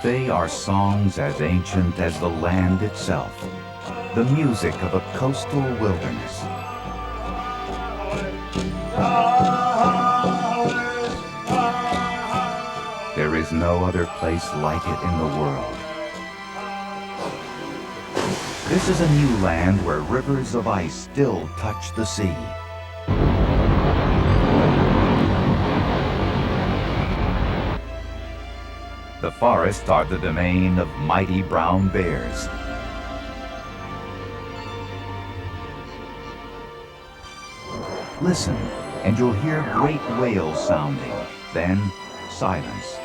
They are songs as ancient as the land itself, the music of a coastal wilderness. There is no other place like it in the world. This is a new land where rivers of ice still touch the sea. The forests are the domain of mighty brown bears. Listen, and you'll hear great whales sounding, then silence.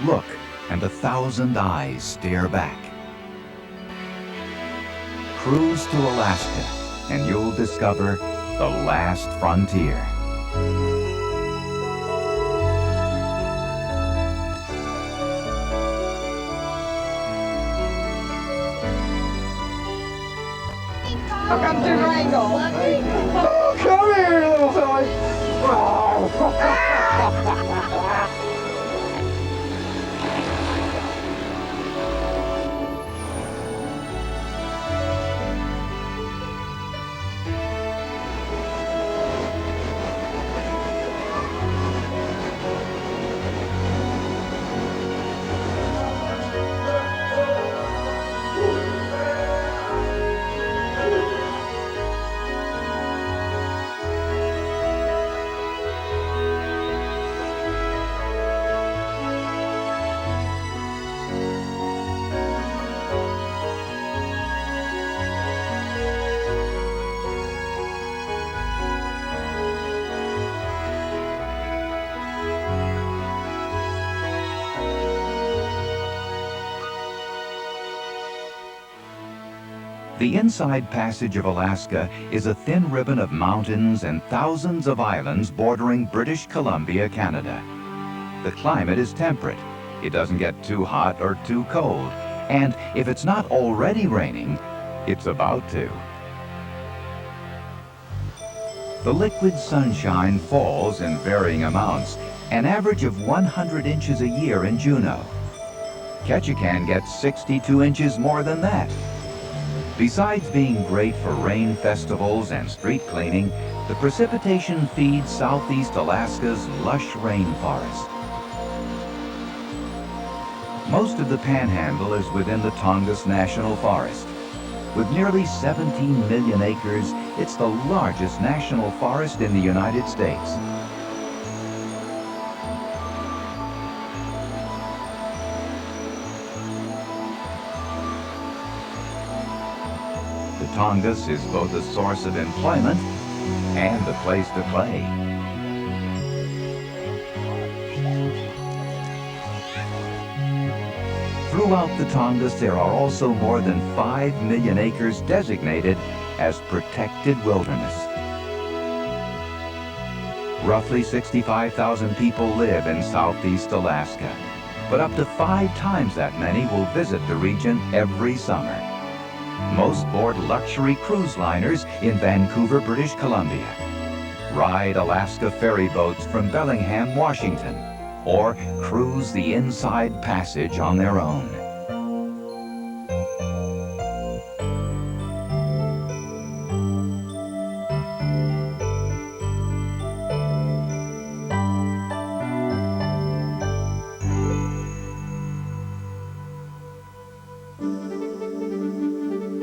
Look, and 1,000 eyes stare back. Cruise to Alaska, and you'll discover the last frontier. Welcome to Wrangle. Oh, come here, little fella. The Inside Passage of Alaska is a thin ribbon of mountains and thousands of islands bordering British Columbia, Canada. The climate is temperate. It doesn't get too hot or too cold. And if it's not already raining, it's about to. The liquid sunshine falls in varying amounts, an average of 100 inches a year in Juneau. Ketchikan gets 62 inches more than that. Besides being great for rain festivals and street cleaning, the precipitation feeds southeast Alaska's lush rainforest. Most of the Panhandle is within the Tongass National Forest. With nearly 17 million acres, it's the largest national forest in the United States. The Tongass is both a source of employment and a place to play. Throughout the Tongass, there are also more than 5 million acres designated as protected wilderness. Roughly 65,000 people live in southeast Alaska, but up to 5 times that many will visit the region every summer. Most board luxury cruise liners in Vancouver, British Columbia, ride Alaska ferry boats from Bellingham, Washington, or cruise the Inside Passage on their own.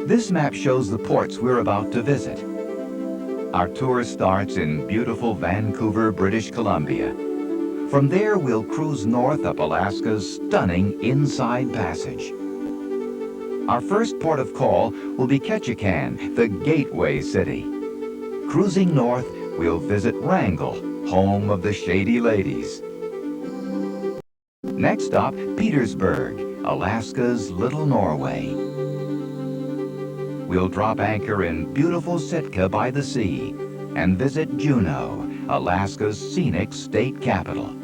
This map shows the ports we're about to visit. Our tour starts in beautiful Vancouver, British Columbia. From there, we'll cruise north up Alaska's stunning Inside Passage. Our first port of call will be Ketchikan, the gateway city. Cruising north, we'll visit Wrangell, home of the Shady Ladies. Next stop, Petersburg, Alaska's Little Norway. We'll drop anchor in beautiful Sitka by the sea and visit Juneau, Alaska's scenic state capital.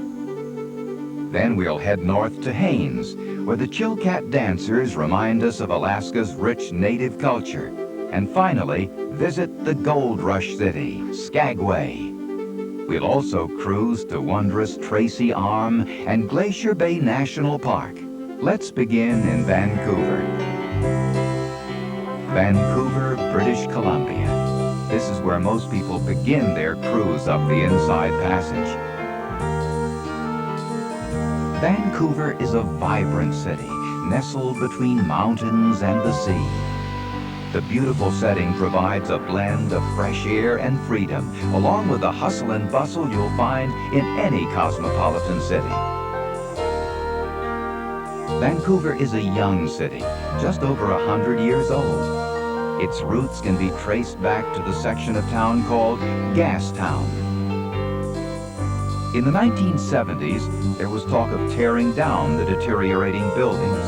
Then we'll head north to Haines, where the Chilkat dancers remind us of Alaska's rich native culture. And finally, visit the gold rush city, Skagway. We'll also cruise to wondrous Tracy Arm and Glacier Bay National Park. Let's begin in Vancouver. Vancouver, British Columbia. This is where most people begin their cruise up the Inside Passage. Vancouver is a vibrant city, nestled between mountains and the sea. The beautiful setting provides a blend of fresh air and freedom, along with the hustle and bustle you'll find in any cosmopolitan city. Vancouver is a young city, just over 100 years old. Its roots can be traced back to the section of town called Gastown. In the 1970s, there was talk of tearing down the deteriorating buildings.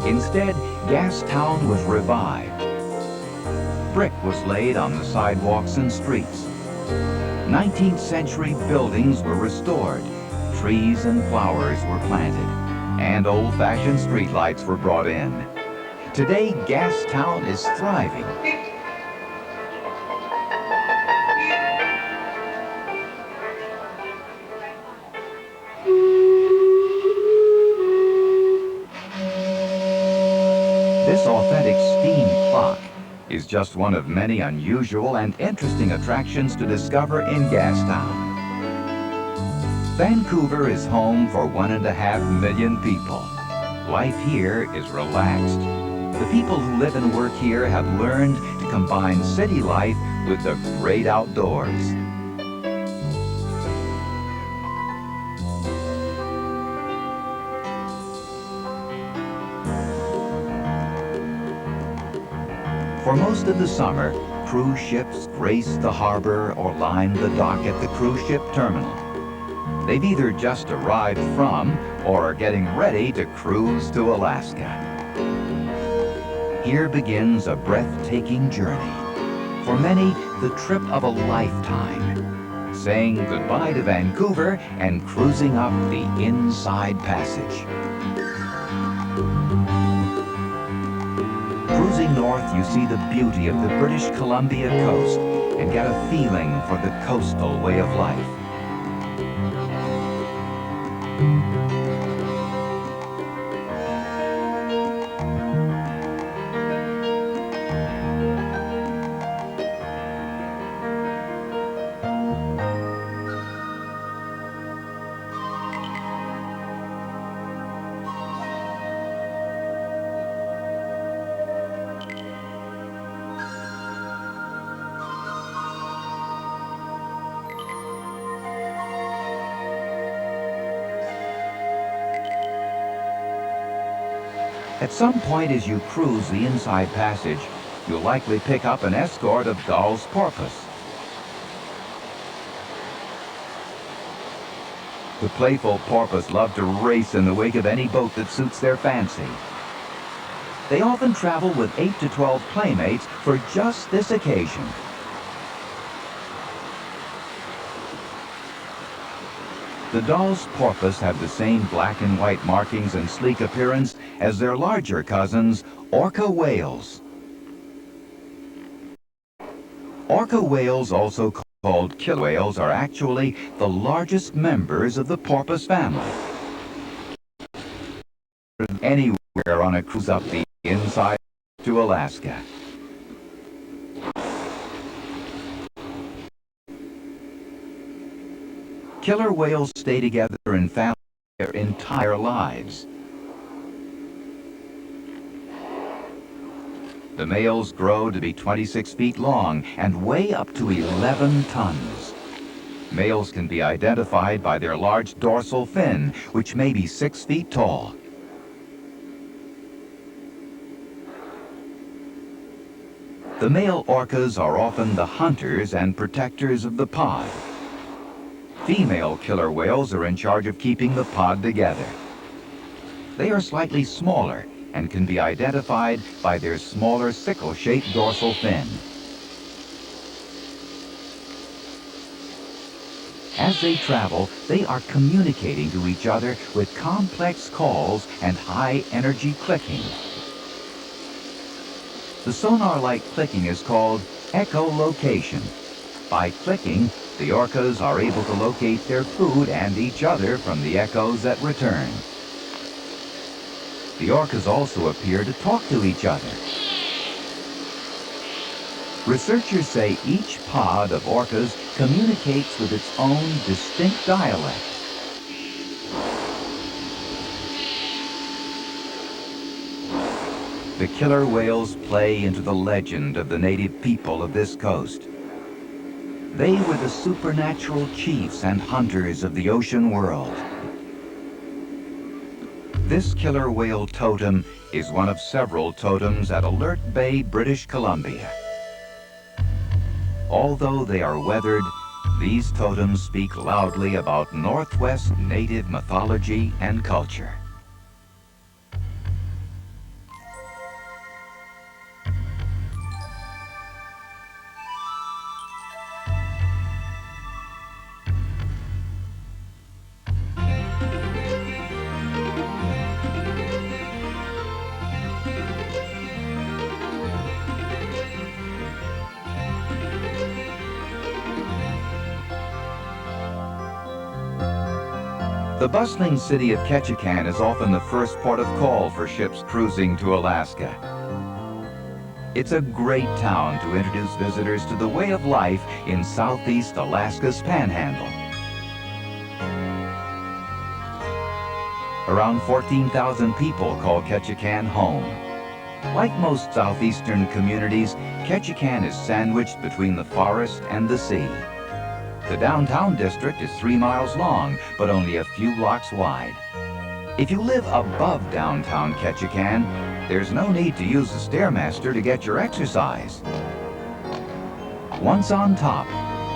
Instead, Gastown was revived. Brick was laid on the sidewalks and streets. 19th century buildings were restored. Trees and flowers were planted. And old-fashioned streetlights were brought in. Today, Gastown is thriving. This authentic steam clock is just one of many unusual and interesting attractions to discover in Gastown. Vancouver is home for 1.5 million people. Life here is relaxed. The people who live and work here have learned to combine city life with the great outdoors. For most of the summer, cruise ships grace the harbor or line the dock at the cruise ship terminal. They've either just arrived from or are getting ready to cruise to Alaska. Here begins a breathtaking journey. For many, the trip of a lifetime. Saying goodbye to Vancouver and cruising up the Inside Passage. Cruising north, you see the beauty of the British Columbia coast and get a feeling for the coastal way of life. At some point as you cruise the Inside Passage, you'll likely pick up an escort of Gall's porpoise. The playful porpoise love to race in the wake of any boat that suits their fancy. They often travel with 8 to 12 playmates for just this occasion. The Dall's porpoise have the same black and white markings and sleek appearance as their larger cousins, orca whales. Orca whales, also called killer whales, are actually the largest members of the porpoise family. Anywhere on a cruise up the Inside to Alaska. Killer whales stay together in families their entire lives. The males grow to be 26 feet long and weigh up to 11 tons. Males can be identified by their large dorsal fin, which may be 6 feet tall. The male orcas are often the hunters and protectors of the pod. Female killer whales are in charge of keeping the pod together. They are slightly smaller and can be identified by their smaller sickle-shaped dorsal fin. As they travel, they are communicating to each other with complex calls and high-energy clicking. The sonar-like clicking is called echolocation. By clicking, the orcas are able to locate their food and each other from the echoes that return. The orcas also appear to talk to each other. Researchers say each pod of orcas communicates with its own distinct dialect. The killer whales play into the legend of the native people of this coast. They were the supernatural chiefs and hunters of the ocean world. This killer whale totem is one of several totems at Alert Bay, British Columbia. Although they are weathered, these totems speak loudly about Northwest native mythology and culture. The bustling city of Ketchikan is often the first port of call for ships cruising to Alaska. It's a great town to introduce visitors to the way of life in Southeast Alaska's Panhandle. Around 14,000 people call Ketchikan home. Like most southeastern communities, Ketchikan is sandwiched between the forest and the sea. The downtown district is 3 miles long, but only a few blocks wide. If you live above downtown Ketchikan, there's no need to use the Stairmaster to get your exercise. Once on top,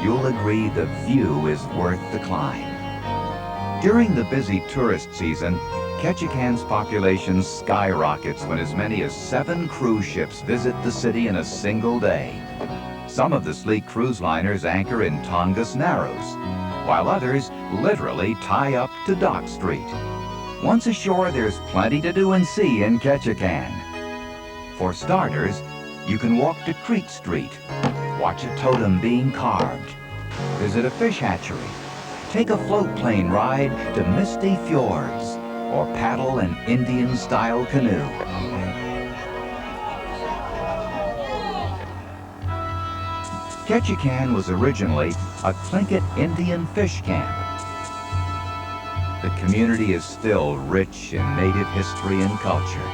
you'll agree the view is worth the climb. During the busy tourist season, Ketchikan's population skyrockets when as many as 7 cruise ships visit the city in a single day. Some of the sleek cruise liners anchor in Tongass Narrows, while others literally tie up to Dock Street. Once ashore, there's plenty to do and see in Ketchikan. For starters, you can walk to Creek Street, watch a totem being carved, visit a fish hatchery, take a float plane ride to misty fjords, or paddle an Indian-style canoe. Ketchikan was originally a Tlingit Indian fish camp. The community is still rich in native history and culture.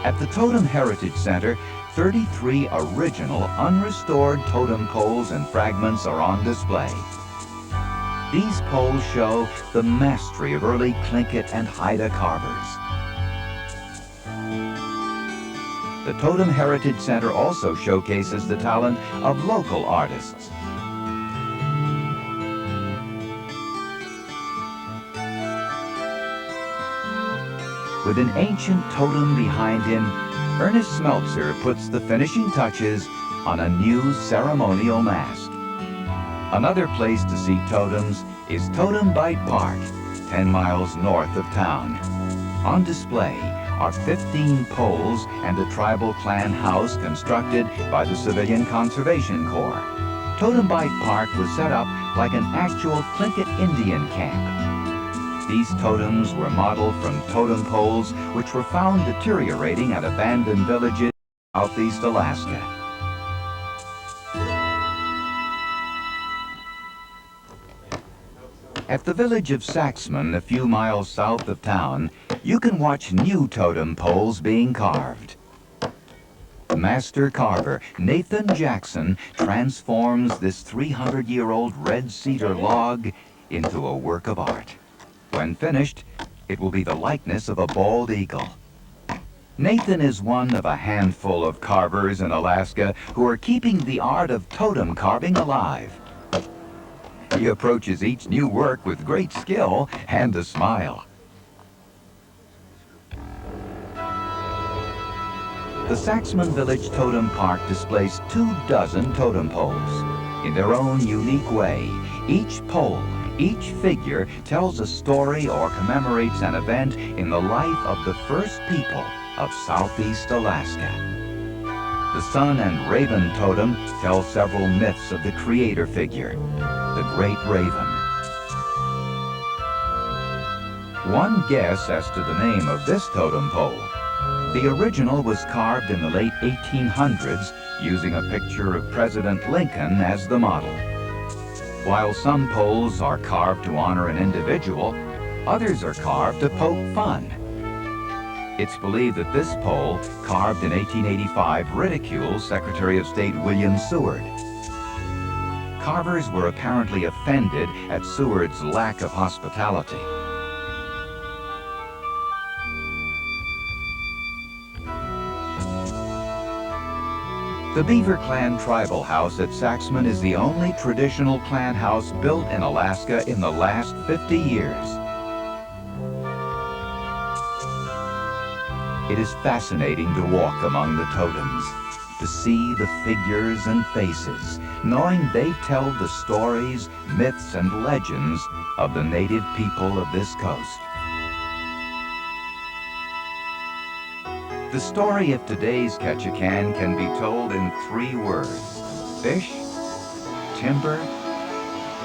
At the Totem Heritage Center, 33 original unrestored totem poles and fragments are on display. These poles show the mastery of early Tlingit and Haida carvers. The Totem Heritage Center also showcases the talent of local artists. With an ancient totem behind him, Ernest Smeltzer puts the finishing touches on a new ceremonial mask. Another place to see totems is Totem Bite Park, 10 miles north of town. On display are 15 poles and a tribal clan house constructed by the Civilian Conservation Corps. Totem Bite Park was set up like an actual Tlingit Indian camp. These totems were modeled from totem poles which were found deteriorating at abandoned villages in southeast Alaska. At the village of Saxman, a few miles south of town, you can watch new totem poles being carved. Master carver Nathan Jackson transforms this 300-year-old red cedar log into a work of art. When finished, it will be the likeness of a bald eagle. Nathan is one of a handful of carvers in Alaska who are keeping the art of totem carving alive. He approaches each new work with great skill and a smile. The Saxman Village Totem Park displays 24 totem poles. In their own unique way, each pole, each figure tells a story or commemorates an event in the life of the first people of Southeast Alaska. The Sun and Raven Totem tells several myths of the creator figure. the great raven. One guess as to the name of this totem pole. The original was carved in the late 1800s using a picture of President Lincoln as the model. While some poles are carved to honor an individual, others are carved to poke fun. It's believed that this pole, carved in 1885, ridicules Secretary of State William Seward. Carvers were apparently offended at Seward's lack of hospitality. The Beaver Clan Tribal House at Saxman is the only traditional clan house built in Alaska in the last 50 years. It is fascinating to walk among the totems, to see the figures and faces, knowing they tell the stories, myths, and legends of the native people of this coast. The story of today's Ketchikan can be told in 3 words: fish, timber,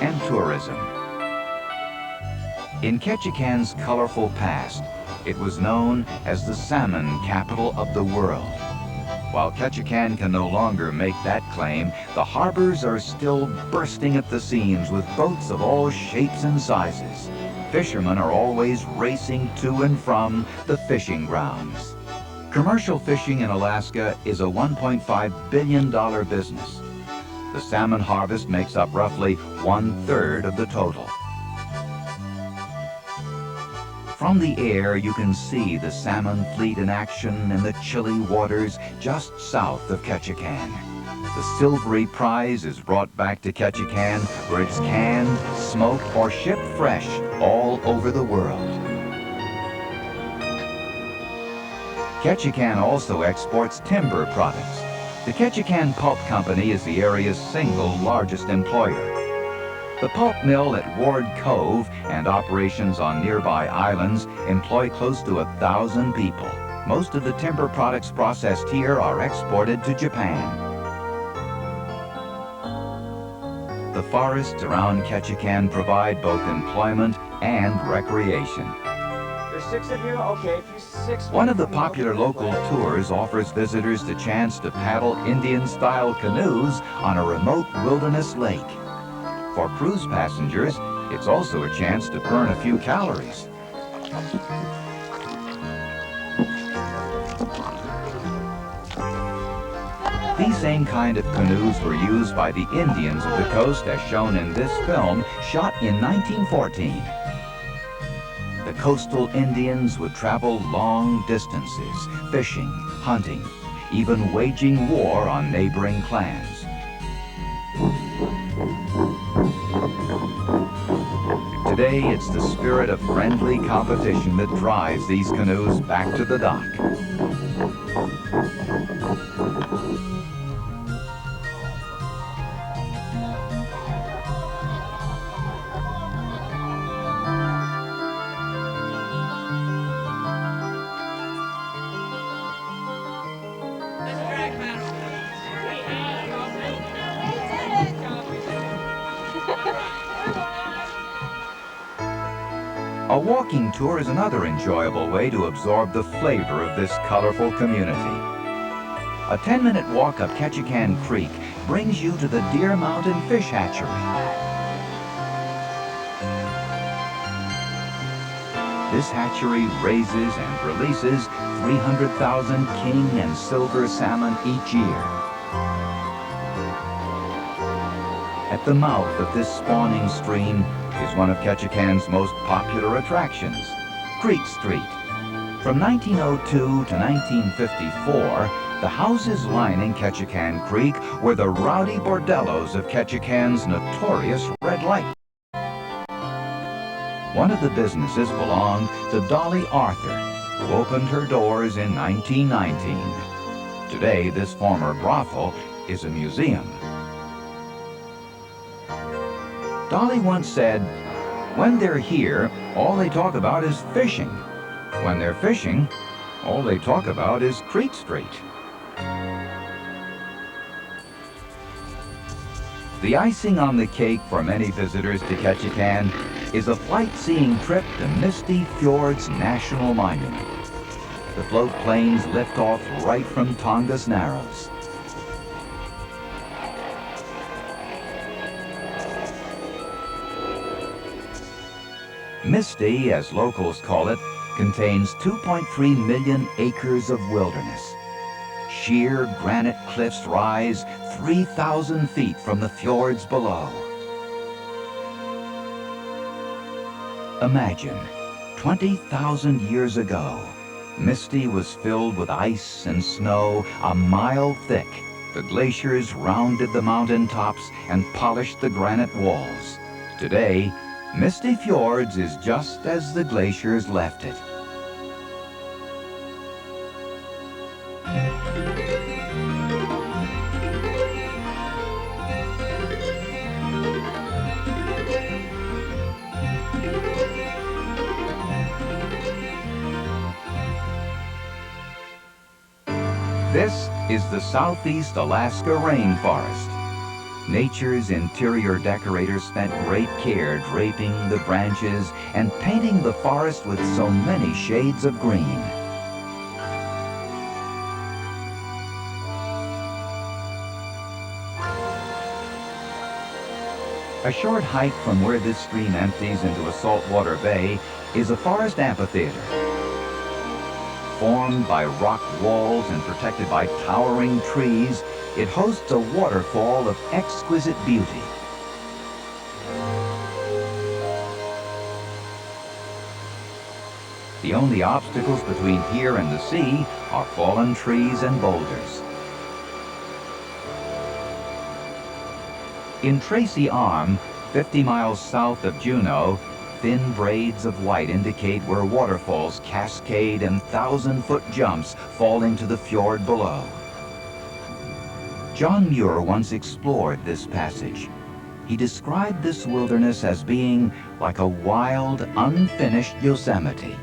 and tourism. In Ketchikan's colorful past, it was known as the salmon capital of the world. While Ketchikan can no longer make that claim, the harbors are still bursting at the seams with boats of all shapes and sizes. Fishermen are always racing to and from the fishing grounds. Commercial fishing in Alaska is a $1.5 billion business. The salmon harvest makes up roughly 1/3 of the total. From the air, you can see the salmon fleet in action in the chilly waters just south of Ketchikan. The silvery prize is brought back to Ketchikan, where it's canned, smoked, or shipped fresh all over the world. Ketchikan also exports timber products. The Ketchikan Pulp Company is the area's single largest employer. The pulp mill at Ward Cove and operations on nearby islands employ close to 1,000 people. Most of the timber products processed here are exported to Japan. The forests around Ketchikan provide both employment and recreation. There's 6 of you? Okay, if you 6... One of the popular local tours offers visitors the chance to paddle Indian-style canoes on a remote wilderness lake. For cruise passengers, it's also a chance to burn a few calories. These same kind of canoes were used by the Indians of the coast as shown in this film, shot in 1914. The coastal Indians would travel long distances, fishing, hunting, even waging war on neighboring clans. Today, it's the spirit of friendly competition that drives these canoes back to the dock. A walking tour is another enjoyable way to absorb the flavor of this colorful community. A 10-minute walk up Ketchikan Creek brings you to the Deer Mountain Fish Hatchery. This hatchery raises and releases 300,000 king and silver salmon each year. At the mouth of this spawning stream is one of Ketchikan's most popular attractions, Creek Street. From 1902 to 1954, the houses lining Ketchikan Creek were the rowdy bordellos of Ketchikan's notorious red light. One of the businesses belonged to Dolly Arthur, who opened her doors in 1919. Today, this former brothel is a museum. Dolly once said, "When they're here, all they talk about is fishing. When they're fishing, all they talk about is Creek Street." The icing on the cake for many visitors to Ketchikan is a flight-seeing trip to Misty Fjords National Monument. The float planes lift off right from Tongass Narrows. Misty, as locals call it, contains 2.3 million acres of wilderness. Sheer granite cliffs rise 3,000 feet from the fjords below. Imagine, 20,000 years ago, Misty was filled with ice and snow a mile thick. The glaciers rounded the mountain tops and polished the granite walls. Today, Misty Fjords is just as the glaciers left it. This is the Southeast Alaska rainforest. Nature's interior decorators spent great care draping the branches and painting the forest with so many shades of green. A short hike from where this stream empties into a saltwater bay is a forest amphitheater. Formed by rock walls and protected by towering trees, it hosts a waterfall of exquisite beauty. The only obstacles between here and the sea are fallen trees and boulders. In Tracy Arm, 50 miles south of Juneau, thin braids of white indicate where waterfalls cascade and 1,000-foot jumps fall into the fjord below. John Muir once explored this passage. He described this wilderness as being like a wild, unfinished Yosemite.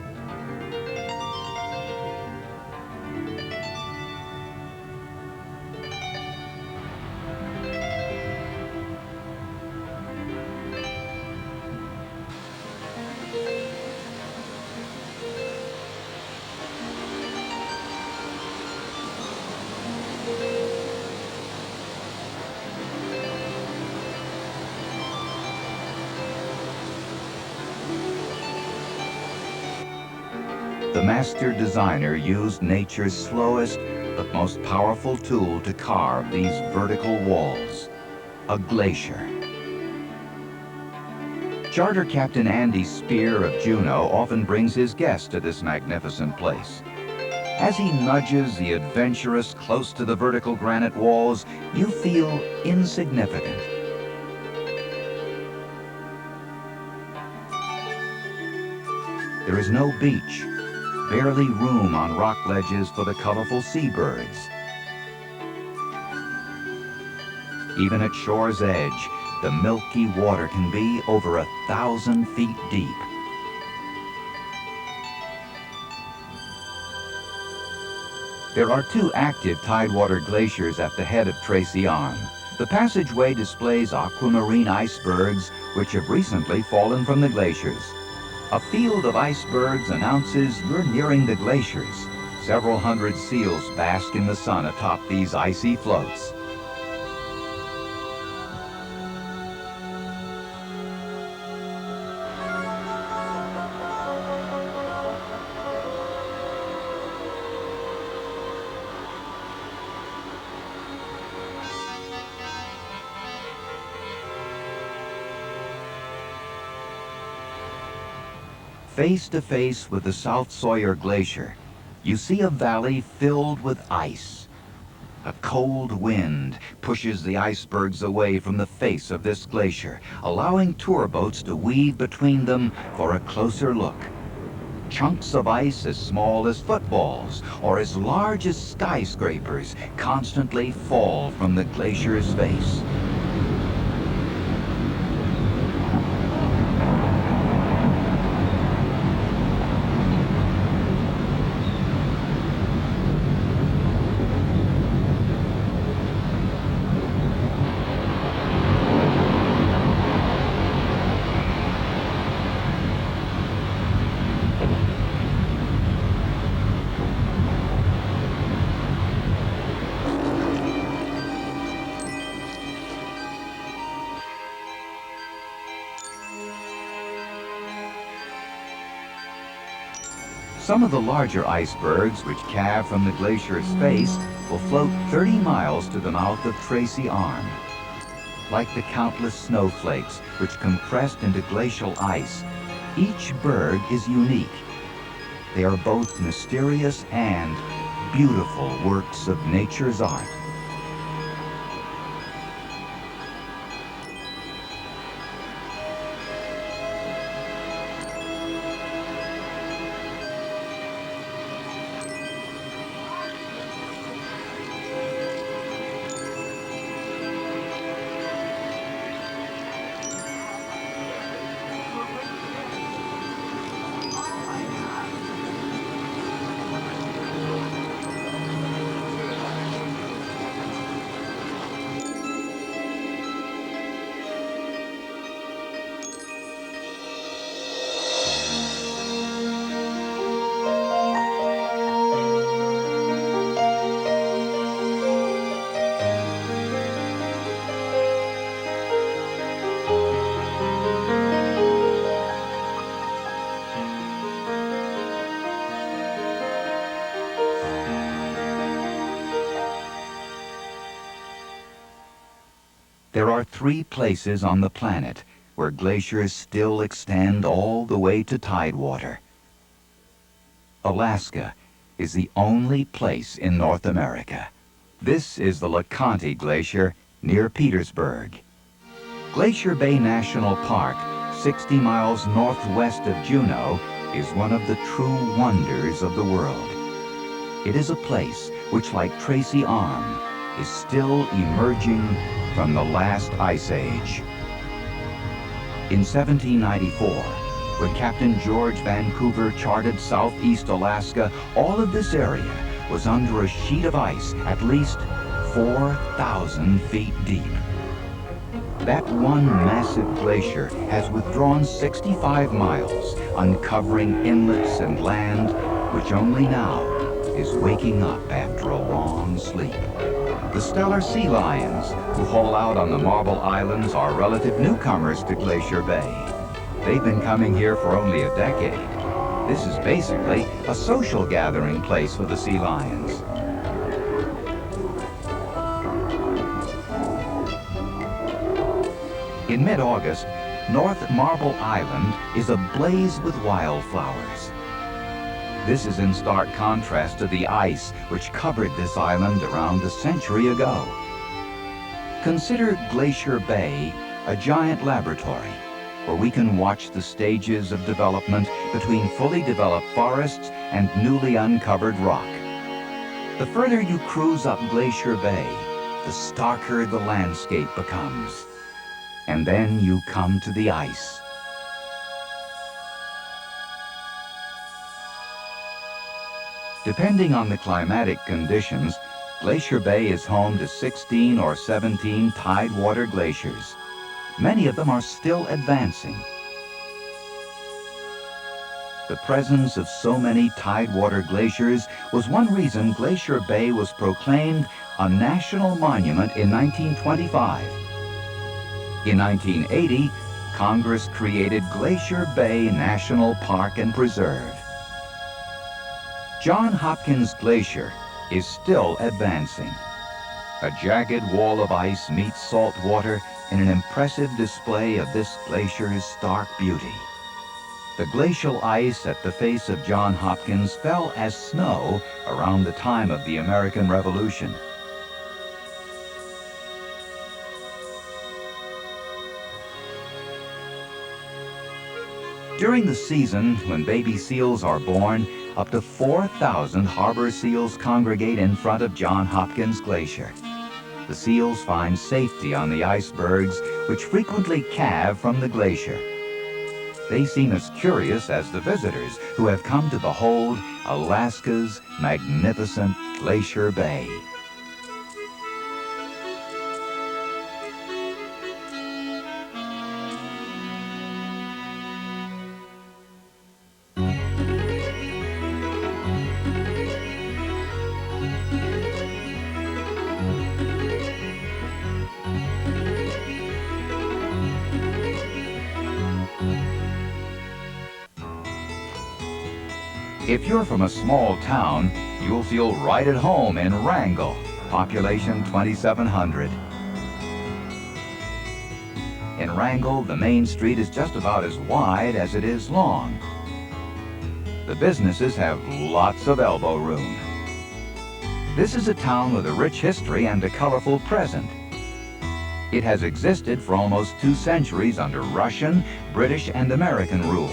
The master designer used nature's slowest but most powerful tool to carve these vertical walls, a glacier. Charter Captain Andy Spear of Juneau often brings his guests to this magnificent place. As he nudges the adventurous close to the vertical granite walls, you feel insignificant. There is no beach. Barely room on rock ledges for the colorful seabirds. Even at shore's edge, the milky water can be over 1,000 feet deep. There are 2 active tidewater glaciers at the head of Tracy Arm. The passageway displays aquamarine icebergs, which have recently fallen from the glaciers. A field of icebergs announces you're nearing the glaciers. Several hundred seals bask in the sun atop these icy floats. Face to face with the South Sawyer Glacier, you see a valley filled with ice. A cold wind pushes the icebergs away from the face of this glacier, allowing tour boats to weave between them for a closer look. Chunks of ice as small as footballs or as large as skyscrapers constantly fall from the glacier's face. Some of the larger icebergs which calve from the glacier's face will float 30 miles to the mouth of Tracy Arm. Like the countless snowflakes which compressed into glacial ice, each berg is unique. They are both mysterious and beautiful works of nature's art. There are 3 places on the planet where glaciers still extend all the way to tidewater. Alaska is the only place in North America. This is the LeConte Glacier near Petersburg. Glacier Bay National Park, 60 miles northwest of Juneau, is one of the true wonders of the world. It is a place which, like Tracy Arm, is still emerging from the last ice age. In 1794, when Captain George Vancouver charted southeast Alaska, all of this area was under a sheet of ice at least 4,000 feet deep. That one massive glacier has withdrawn 65 miles, uncovering inlets and land, which only now is waking up after a long sleep. The stellar sea lions who haul out on the Marble Islands are relative newcomers to Glacier Bay. They've been coming here for only a decade. This is basically a social gathering place for the sea lions. In mid-August, North Marble Island is ablaze with wildflowers. This is in stark contrast to the ice which covered this island around a century ago. Consider Glacier Bay a giant laboratory where we can watch the stages of development between fully developed forests and newly uncovered rock. The further you cruise up Glacier Bay, the starker the landscape becomes. And then you come to the ice. Depending on the climatic conditions, Glacier Bay is home to 16 or 17 tidewater glaciers. Many of them are still advancing. The presence of so many tidewater glaciers was one reason Glacier Bay was proclaimed a national monument in 1925. In 1980, Congress created Glacier Bay National Park and Preserve. Johns Hopkins Glacier is still advancing. A jagged wall of ice meets salt water in an impressive display of this glacier's stark beauty. The glacial ice at the face of Johns Hopkins fell as snow around the time of the American Revolution. During the season when baby seals are born, up to 4,000 harbor seals congregate in front of Johns Hopkins Glacier. The seals find safety on the icebergs, which frequently calve from the glacier. They seem as curious as the visitors who have come to behold Alaska's magnificent Glacier Bay. If you're from a small town, you'll feel right at home in Wrangell, population 2,700. In Wrangell, the main street is just about as wide as it is long. The businesses have lots of elbow room. This is a town with a rich history and a colorful present. It has existed for almost 2 centuries under Russian, British, and American rule.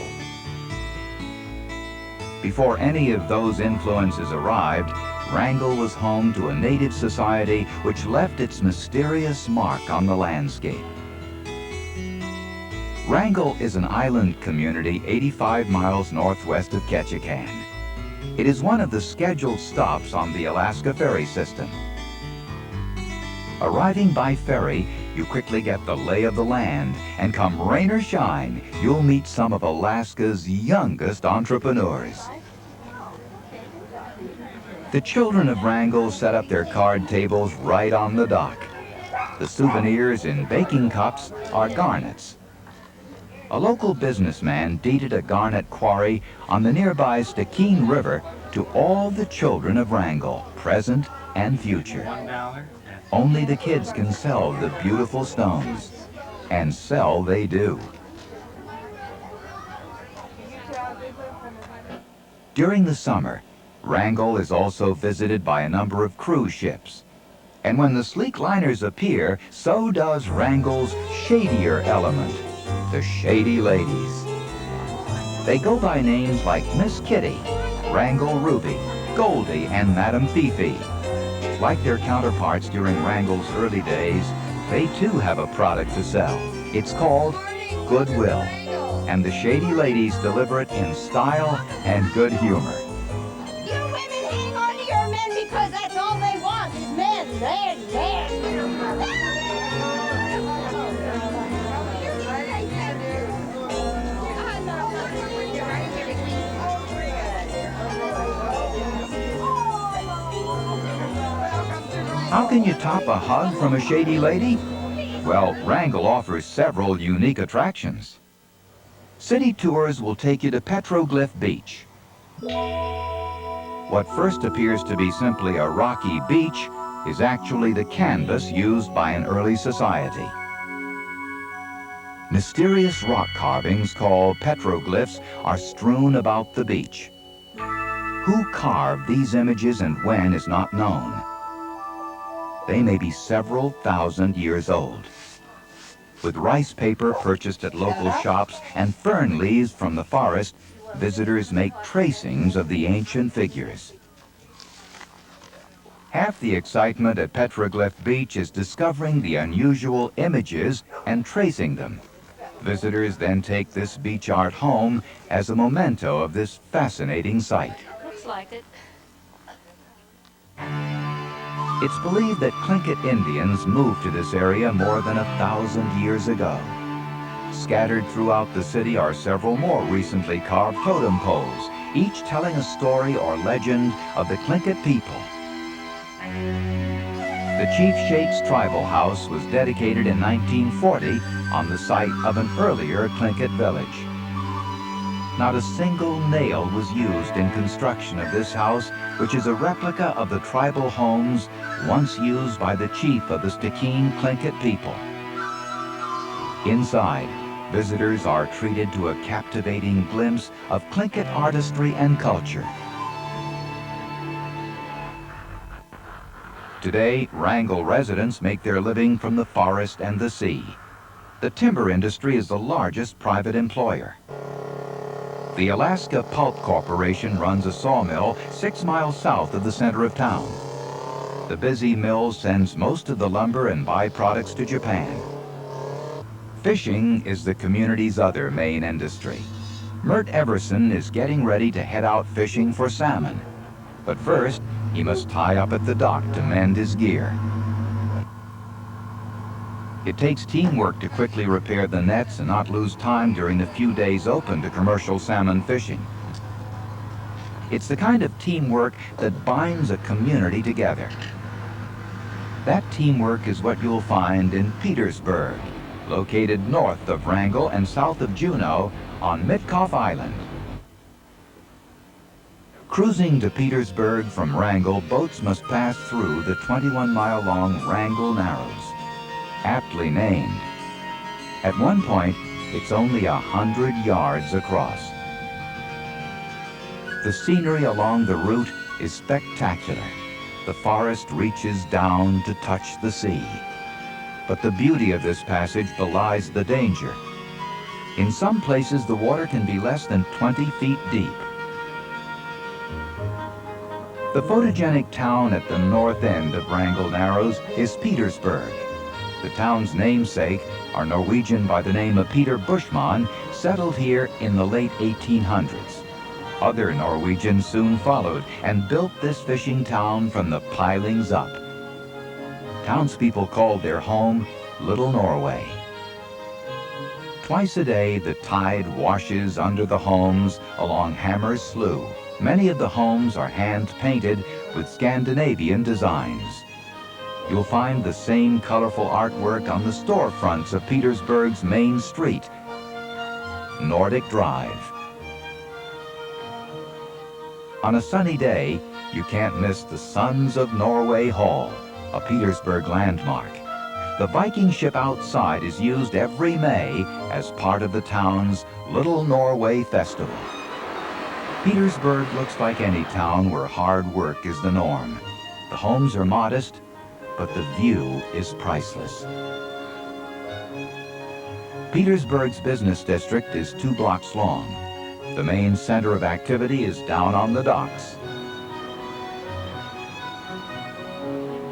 Before any of those influences arrived, Wrangell was home to a native society which left its mysterious mark on the landscape. Wrangell is an island community 85 miles northwest of Ketchikan. It is one of the scheduled stops on the Alaska ferry system. Arriving by ferry, you quickly get the lay of the land, and come rain or shine, you'll meet some of Alaska's youngest entrepreneurs. The children of Wrangell set up their card tables right on the dock. The souvenirs in baking cups are garnets. A local businessman deeded a garnet quarry on the nearby Stikine River to all the children of Wrangell, present and future. Only the kids can sell the beautiful stones, and sell they do. During the summer, Wrangell is also visited by a number of cruise ships. And when the sleek liners appear, so does Wrangell's shadier element, the Shady Ladies. They go by names like Miss Kitty, Wrangell Ruby, Goldie, and Madam Fifi. Like their counterparts during Wrangell's early days, they too have a product to sell. It's called Goodwill, and the Shady Ladies deliver it in style and good humor. You women hang on to your men because that's all they want is men, men, men. How can you top a hug from a Shady Lady? Well, Wrangell offers several unique attractions. City tours will take you to Petroglyph Beach. What first appears to be simply a rocky beach is actually the canvas used by an early society. Mysterious rock carvings called petroglyphs are strewn about the beach. Who carved these images and when is not known. They may be several thousand years old. With rice paper purchased at local shops and fern leaves from the forest, visitors make tracings of the ancient figures. Half the excitement at Petroglyph Beach is discovering the unusual images and tracing them. Visitors then take this beach art home as a memento of this fascinating site. Looks like it. It's believed that Tlingit Indians moved to this area more than 1,000 years ago. Scattered throughout the city are several more recently carved totem poles, each telling a story or legend of the Tlingit people. The Chief Sheik's tribal house was dedicated in 1940 on the site of an earlier Tlingit village. Not a single nail was used in construction of this house, which is a replica of the tribal homes once used by the chief of the Stikine Tlingit people. Inside, visitors are treated to a captivating glimpse of Tlingit artistry and culture. Today, Wrangell residents make their living from the forest and the sea. The timber industry is the largest private employer. The Alaska Pulp Corporation runs a sawmill 6 miles south of the center of town. The busy mill sends most of the lumber and byproducts to Japan. Fishing is the community's other main industry. Mert Everson is getting ready to head out fishing for salmon. But first, he must tie up at the dock to mend his gear. It takes teamwork to quickly repair the nets and not lose time during the few days open to commercial salmon fishing. It's the kind of teamwork that binds a community together. That teamwork is what you'll find in Petersburg, located north of Wrangell and south of Juneau on Mitkoff Island. Cruising to Petersburg from Wrangell, boats must pass through the 21-mile-long Wrangell Narrows, aptly named. At one point, it's only 100 yards across. The scenery along the route is spectacular. The forest reaches down to touch the sea. But the beauty of this passage belies the danger. In some places, the water can be less than 20 feet deep. The photogenic town at the north end of Wrangell Narrows is Petersburg. The town's namesake, our Norwegian by the name of Peter Bushman, settled here in the late 1800s. Other Norwegians soon followed and built this fishing town from the pilings up. Townspeople called their home Little Norway. Twice a day, the tide washes under the homes along Hammer's Slough. Many of the homes are hand-painted with Scandinavian designs. You'll find the same colorful artwork on the storefronts of Petersburg's main street, Nordic Drive. On a sunny day, you can't miss the Sons of Norway Hall, a Petersburg landmark. The Viking ship outside is used every May as part of the town's Little Norway Festival. Petersburg looks like any town where hard work is the norm. The homes are modest, but the view is priceless. Petersburg's business district is 2 blocks long. The main center of activity is down on the docks.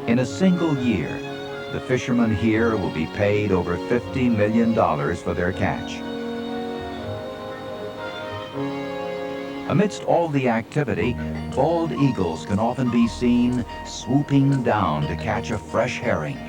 In a single year, the fishermen here will be paid over $50 million for their catch. Amidst all the activity, bald eagles can often be seen swooping down to catch a fresh herring.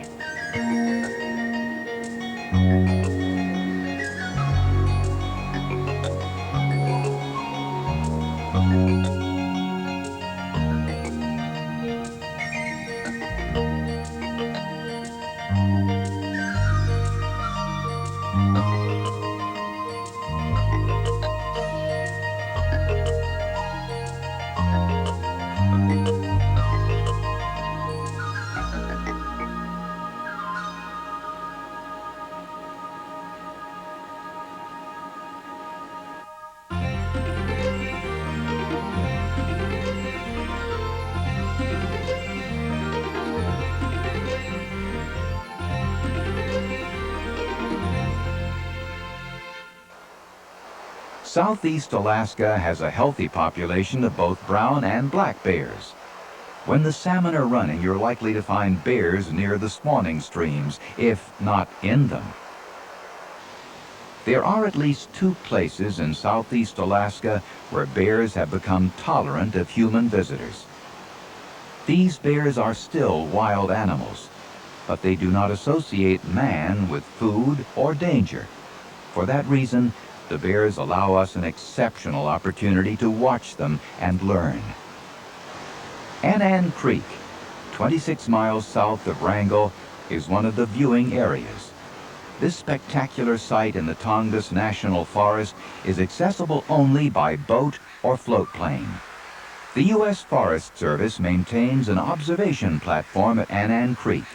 Southeast Alaska has a healthy population of both brown and black bears. When the salmon are running, you're likely to find bears near the spawning streams, if not in them. There are at least 2 places in Southeast Alaska where bears have become tolerant of human visitors. These bears are still wild animals, but they do not associate man with food or danger. For that reason, the bears allow us an exceptional opportunity to watch them and learn. Annan Creek, 26 miles south of Wrangell, is one of the viewing areas. This spectacular site in the Tongass National Forest is accessible only by boat or float plane. The U.S. Forest Service maintains an observation platform at Annan Creek.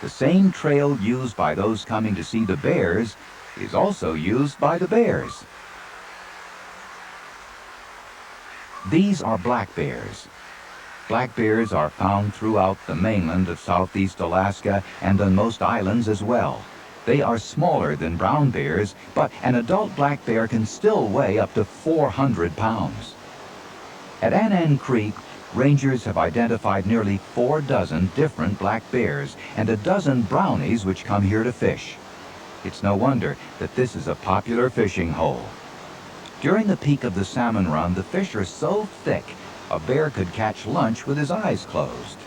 The same trail used by those coming to see the bears is also used by the bears. These are black bears. Black bears are found throughout the mainland of Southeast Alaska and on most islands as well. They are smaller than brown bears, but an adult black bear can still weigh up to 400 pounds. At Annan Creek, rangers have identified nearly 4 dozen different black bears and a dozen brownies which come here to fish. It's no wonder that this is a popular fishing hole. During the peak of the salmon run, the fish are so thick, a bear could catch lunch with his eyes closed.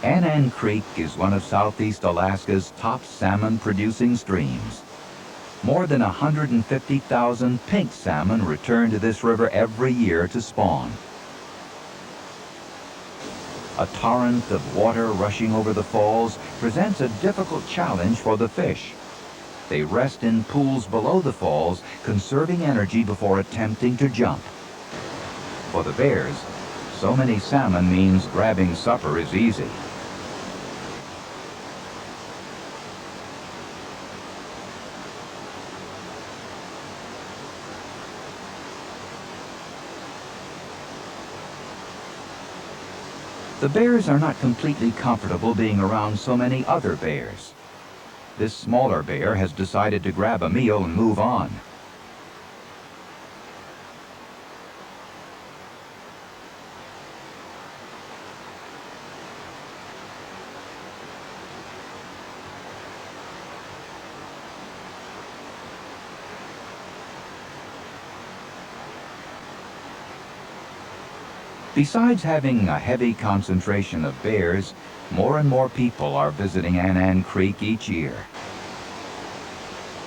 Annan Creek is one of Southeast Alaska's top salmon-producing streams. More than 150,000 pink salmon return to this river every year to spawn. A torrent of water rushing over the falls presents a difficult challenge for the fish. They rest in pools below the falls, conserving energy before attempting to jump. For the bears, so many salmon means grabbing supper is easy. The bears are not completely comfortable being around so many other bears. This smaller bear has decided to grab a meal and move on. Besides having a heavy concentration of bears, more and more people are visiting Annan Creek each year.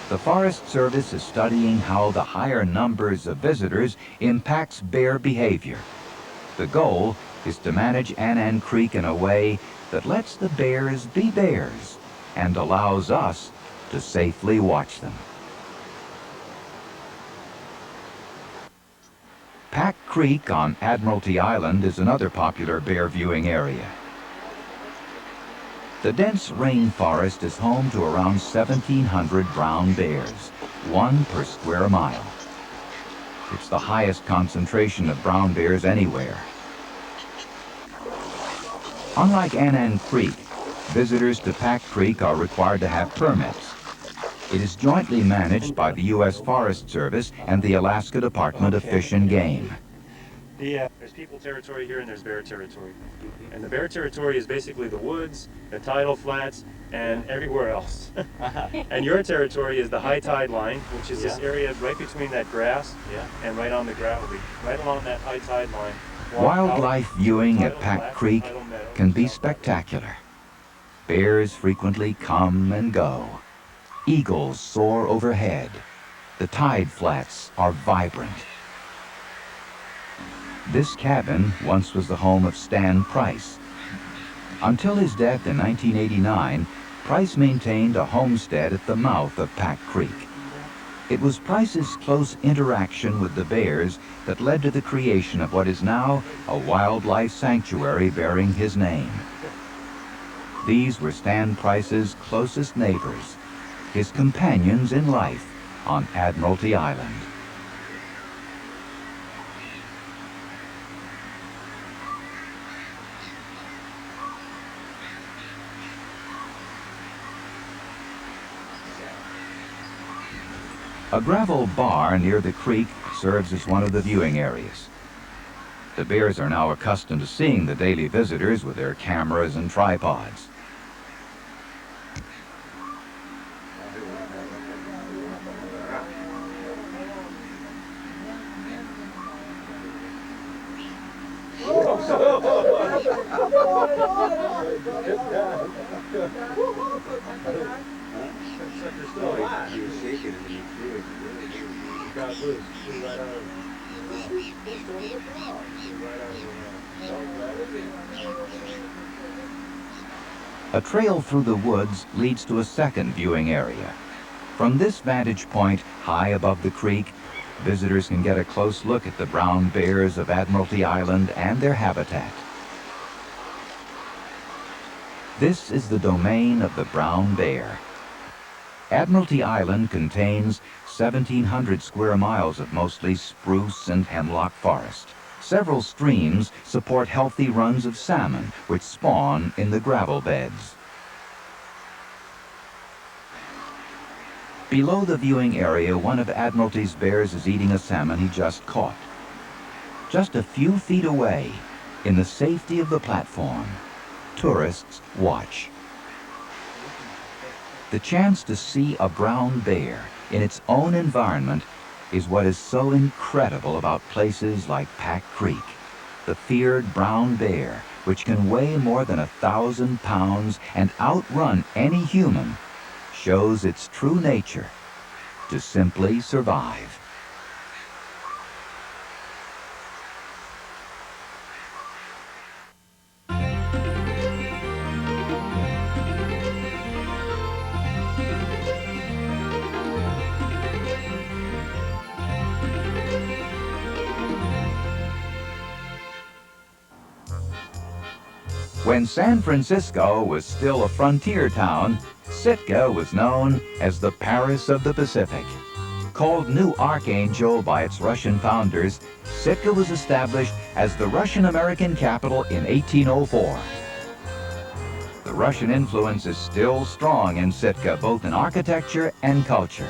The Forest Service is studying how the higher numbers of visitors impacts bear behavior. The goal is to manage Annan Creek in a way that lets the bears be bears and allows us to safely watch them. Pack Creek on Admiralty Island is another popular bear viewing area. The dense rainforest is home to around 1,700 brown bears, 1 per square mile. It's the highest concentration of brown bears anywhere. Unlike Annan Creek, visitors to Pack Creek are required to have permits. It is jointly managed by the U.S. Forest Service and the Alaska Department of Fish and Game. There's people territory here and there's bear territory. And the bear territory is basically the woods, the tidal flats, and everywhere else. And your territory is the high tide line, which is this area right between that grass and right on the gravel, right along that high tide line. Wildlife viewing at Pack Creek can be spectacular. Bears frequently come and go. Eagles soar overhead. The tide flats are vibrant. This cabin once was the home of Stan Price. Until his death in 1989, Price maintained a homestead at the mouth of Pack Creek. It was Price's close interaction with the bears that led to the creation of what is now a wildlife sanctuary bearing his name. These were Stan Price's closest neighbors, his companions in life on Admiralty Island. A gravel bar near the creek serves as one of the viewing areas. The bears are now accustomed to seeing the daily visitors with their cameras and tripods. A trail through the woods leads to a second viewing area. From this vantage point, high above the creek, visitors can get a close look at the brown bears of Admiralty Island and their habitat. This is the domain of the brown bear. Admiralty Island contains 1,700 square miles of mostly spruce and hemlock forest. Several streams support healthy runs of salmon, which spawn in the gravel beds. Below the viewing area, one of Admiralty's bears is eating a salmon he just caught. Just a few feet away, in the safety of the platform, tourists watch. The chance to see a brown bear in its own environment is what is so incredible about places like Pack Creek. The feared brown bear, which can weigh more than 1,000 pounds and outrun any human, shows its true nature: to simply survive. When San Francisco was still a frontier town, Sitka was known as the Paris of the Pacific. Called New Archangel by its Russian founders, Sitka was established as the Russian-American capital in 1804. The Russian influence is still strong in Sitka, both in architecture and culture.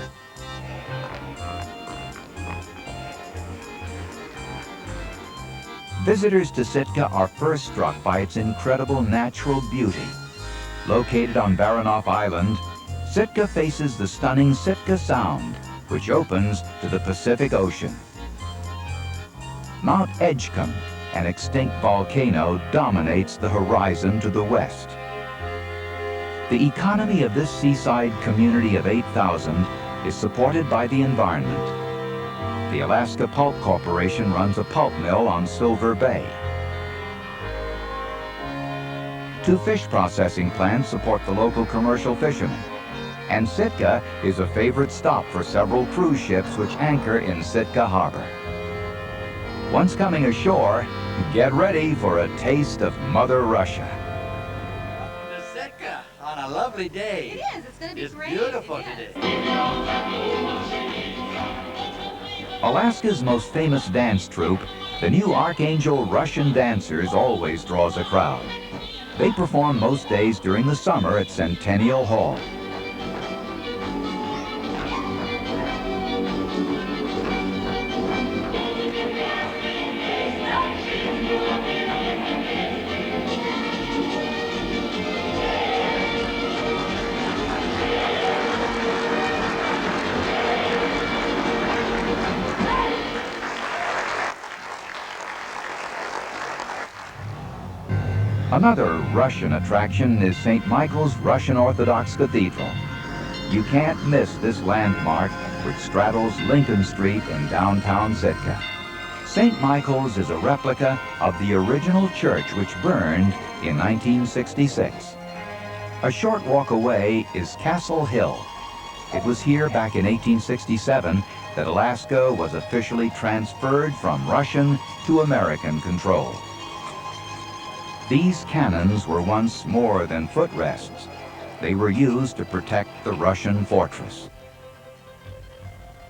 Visitors to Sitka are first struck by its incredible natural beauty. Located on Baranof Island, Sitka faces the stunning Sitka Sound, which opens to the Pacific Ocean. Mount Edgecombe, an extinct volcano, dominates the horizon to the west. The economy of this seaside community of 8,000 is supported by the environment. The Alaska Pulp Corporation runs a pulp mill on Silver Bay. 2 fish processing plants support the local commercial fishermen. And Sitka is a favorite stop for several cruise ships which anchor in Sitka Harbor. Once coming ashore, get ready for a taste of Mother Russia. Welcome to Sitka on a lovely day. It is. It's going to be great. It's beautiful It is. today. Alaska's most famous dance troupe, the New Archangel Russian Dancers, always draws a crowd. They perform most days during the summer at Centennial Hall. Another Russian attraction is St. Michael's Russian Orthodox Cathedral. You can't miss this landmark, which straddles Lincoln Street in downtown Sitka. St. Michael's is a replica of the original church which burned in 1966. A short walk away is Castle Hill. It was here back in 1867 that Alaska was officially transferred from Russian to American control. These cannons were once more than footrests. They were used to protect the Russian fortress.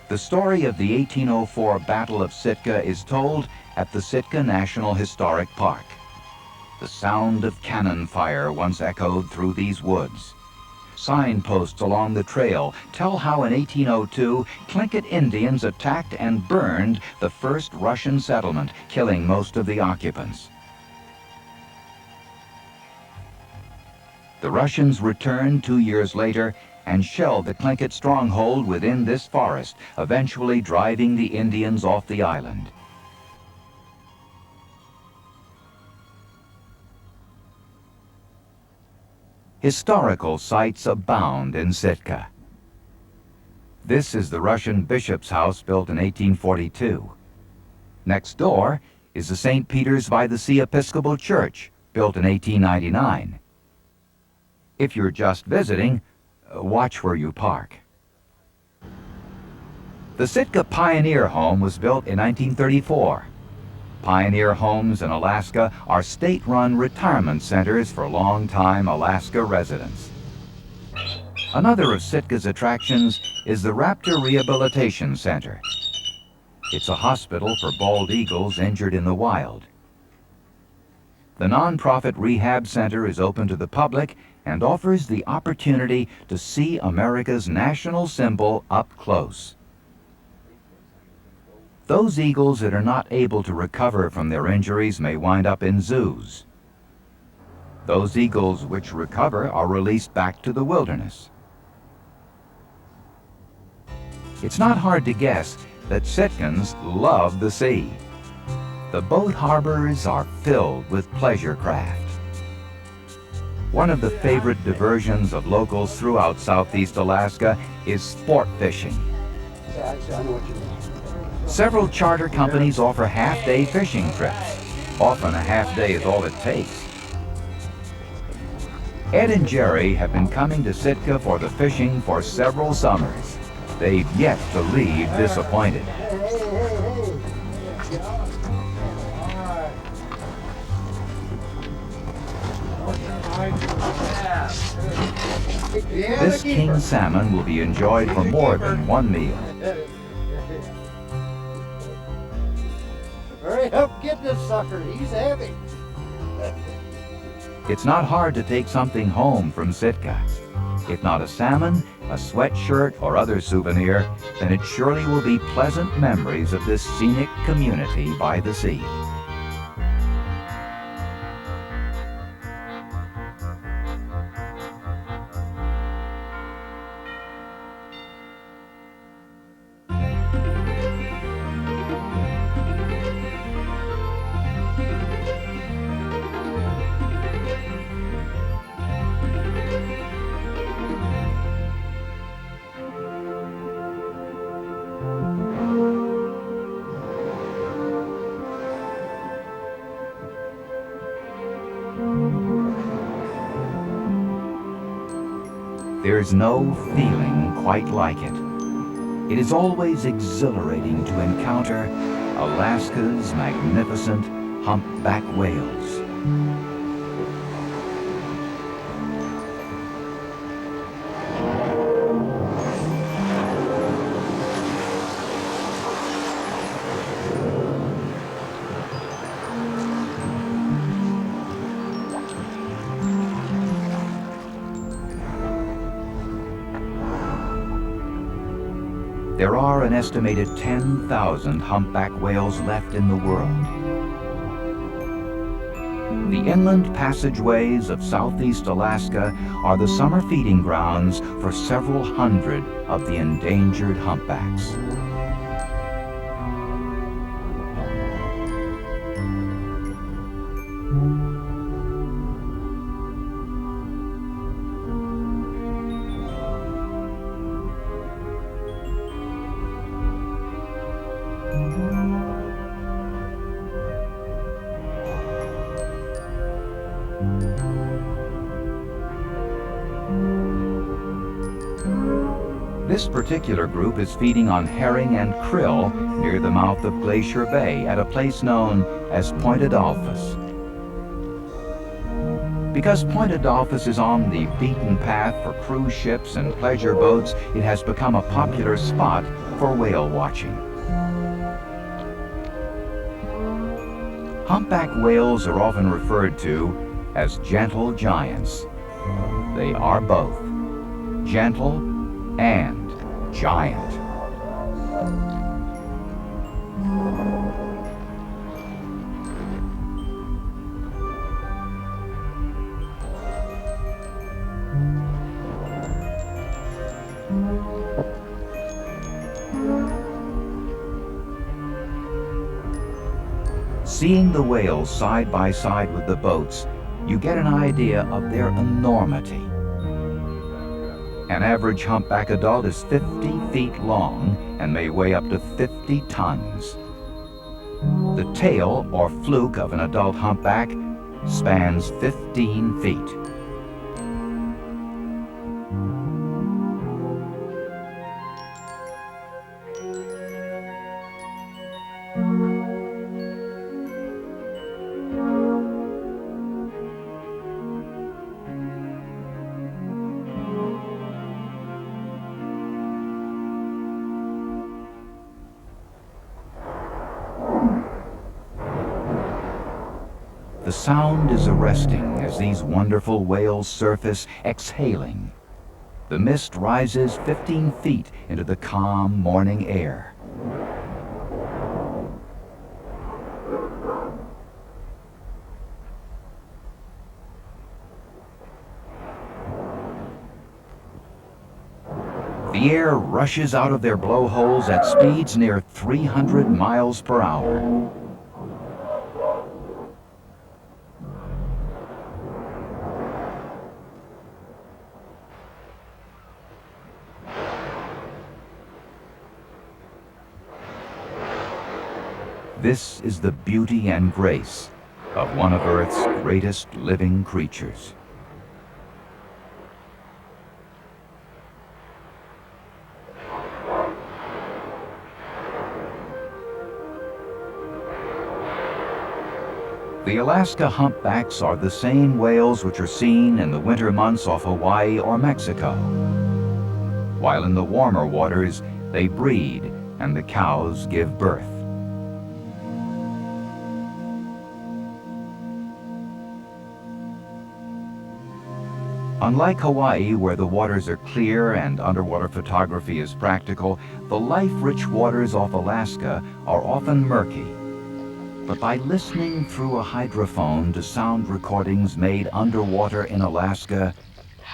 The story of the 1804 Battle of Sitka is told at the Sitka National Historic Park. The sound of cannon fire once echoed through these woods. Signposts along the trail tell how in 1802 Tlingit Indians attacked and burned the first Russian settlement, killing most of the occupants. The Russians returned 2 years later and shelled the Tlingit stronghold within this forest, eventually driving the Indians off the island. Historical sites abound in Sitka. This is the Russian bishop's house built in 1842. Next door is the St. Peter's by the Sea Episcopal Church, built in 1899. If you're just visiting, watch where you park. The Sitka Pioneer Home was built in 1934. Pioneer homes in Alaska are state-run retirement centers for long-time Alaska residents. Another of Sitka's attractions is the Raptor Rehabilitation Center. It's a hospital for bald eagles injured in the wild. The nonprofit rehab center is open to the public and offers the opportunity to see America's national symbol up close. Those eagles that are not able to recover from their injuries may wind up in zoos. Those eagles which recover are released back to the wilderness. It's not hard to guess that Sitkans love the sea. The boat harbors are filled with pleasure craft. One of the favorite diversions of locals throughout Southeast Alaska is sport fishing. Several charter companies offer half-day fishing trips. Often a half day is all it takes. Ed and Jerry have been coming to Sitka for the fishing for several summers. They've yet to leave disappointed. Yeah. This king salmon will be enjoyed for more than one meal. Hurry up, get this sucker. He's heavy. It's not hard to take something home from Sitka. If not a salmon, a sweatshirt, or other souvenir, then it surely will be pleasant memories of this scenic community by the sea. There's no feeling quite like it. It is always exhilarating to encounter Alaska's magnificent humpback whales. There are an estimated 10,000 humpback whales left in the world. The inland passageways of southeast Alaska are the summer feeding grounds for several hundred of the endangered humpbacks. This particular group is feeding on herring and krill near the mouth of Glacier Bay at a place known as Point Adolphus. Because Point Adolphus is on the beaten path for cruise ships and pleasure boats, it has become a popular spot for whale watching. Humpback whales are often referred to as gentle giants. They are both gentle and giant. Seeing the whales side by side with the boats, you get an idea of their enormity. An average humpback adult is 50 feet long and may weigh up to 50 tons. The tail or fluke of an adult humpback spans 15 feet. The sound is arresting as these wonderful whales surface, exhaling. The mist rises 15 feet into the calm morning air. The air rushes out of their blowholes at speeds near 300 miles per hour. This is the beauty and grace of one of Earth's greatest living creatures. The Alaska humpbacks are the same whales which are seen in the winter months off Hawaii or Mexico. While in the warmer waters, they breed and the cows give birth. Unlike Hawaii, where the waters are clear and underwater photography is practical, the life-rich waters off Alaska are often murky. But by listening through a hydrophone to sound recordings made underwater in Alaska,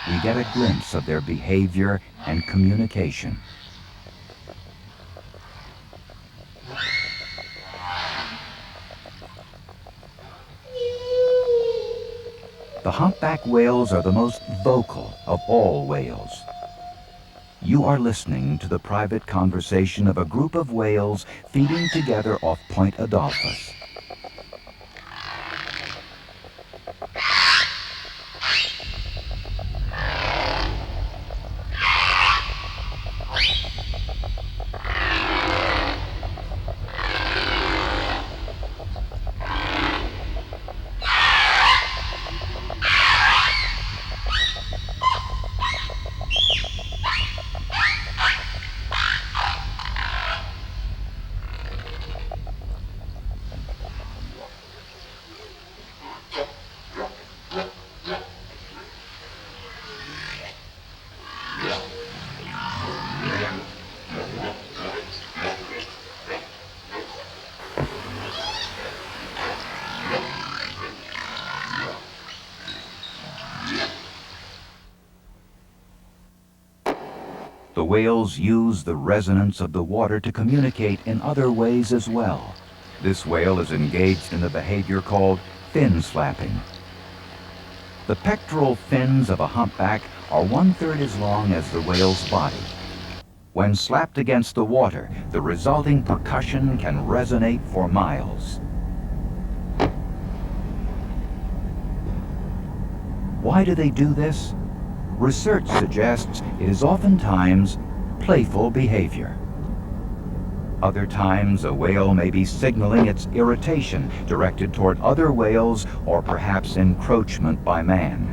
we get a glimpse of their behavior and communication. The humpback whales are the most vocal of all whales. You are listening to the private conversation of a group of whales feeding together off Point Adolphus. The whales use the resonance of the water to communicate in other ways as well. This whale is engaged in a behavior called fin slapping. The pectoral fins of a humpback are 1/3 as long as the whale's body. When slapped against the water, the resulting percussion can resonate for miles. Why do they do this? Research suggests it is oftentimes playful behavior. Other times, a whale may be signaling its irritation directed toward other whales or perhaps encroachment by man.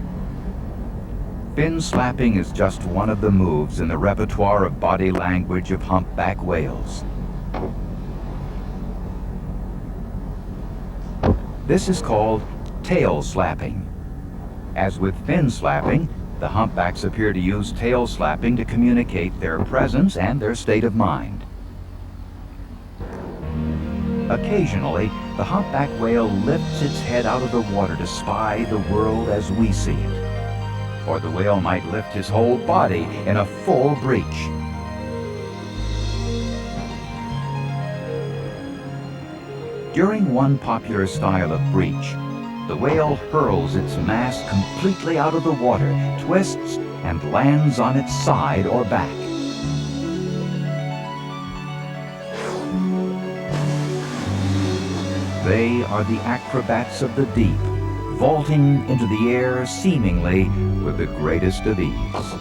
Fin slapping is just one of the moves in the repertoire of body language of humpback whales. This is called tail slapping. As with fin slapping, the humpbacks appear to use tail slapping to communicate their presence and their state of mind. Occasionally, the humpback whale lifts its head out of the water to spy the world as we see it. Or the whale might lift his whole body in a full breach. During one popular style of breach, the whale hurls its mass completely out of the water, twists, and lands on its side or back. They are the acrobats of the deep, vaulting into the air seemingly with the greatest of ease.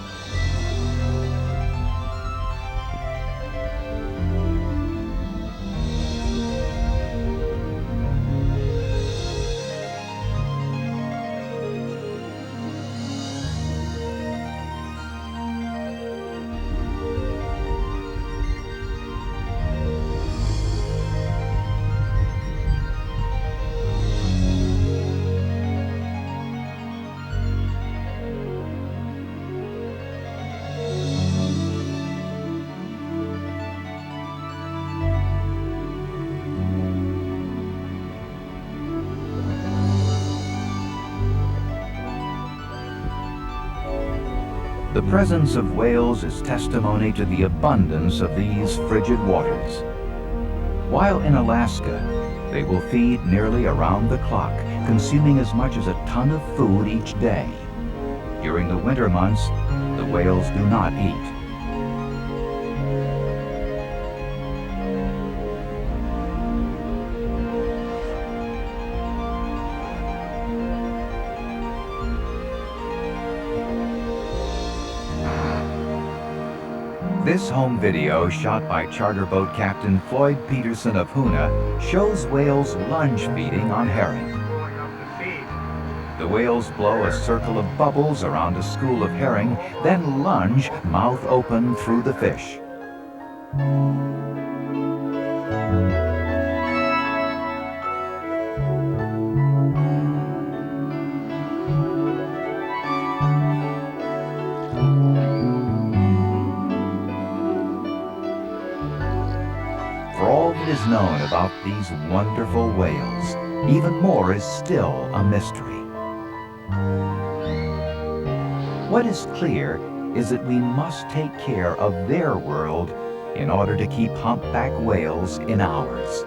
The presence of whales is testimony to the abundance of these frigid waters. While in Alaska, they will feed nearly around the clock, consuming as much as a ton of food each day. During the winter months, the whales do not eat. This home video, shot by charter boat captain Floyd Peterson of Hoona, shows whales lunge feeding on herring. The whales blow a circle of bubbles around a school of herring, then lunge, mouth open, through the fish. For all that is known about these wonderful whales, even more is still a mystery. What is clear is that we must take care of their world in order to keep humpback whales in ours.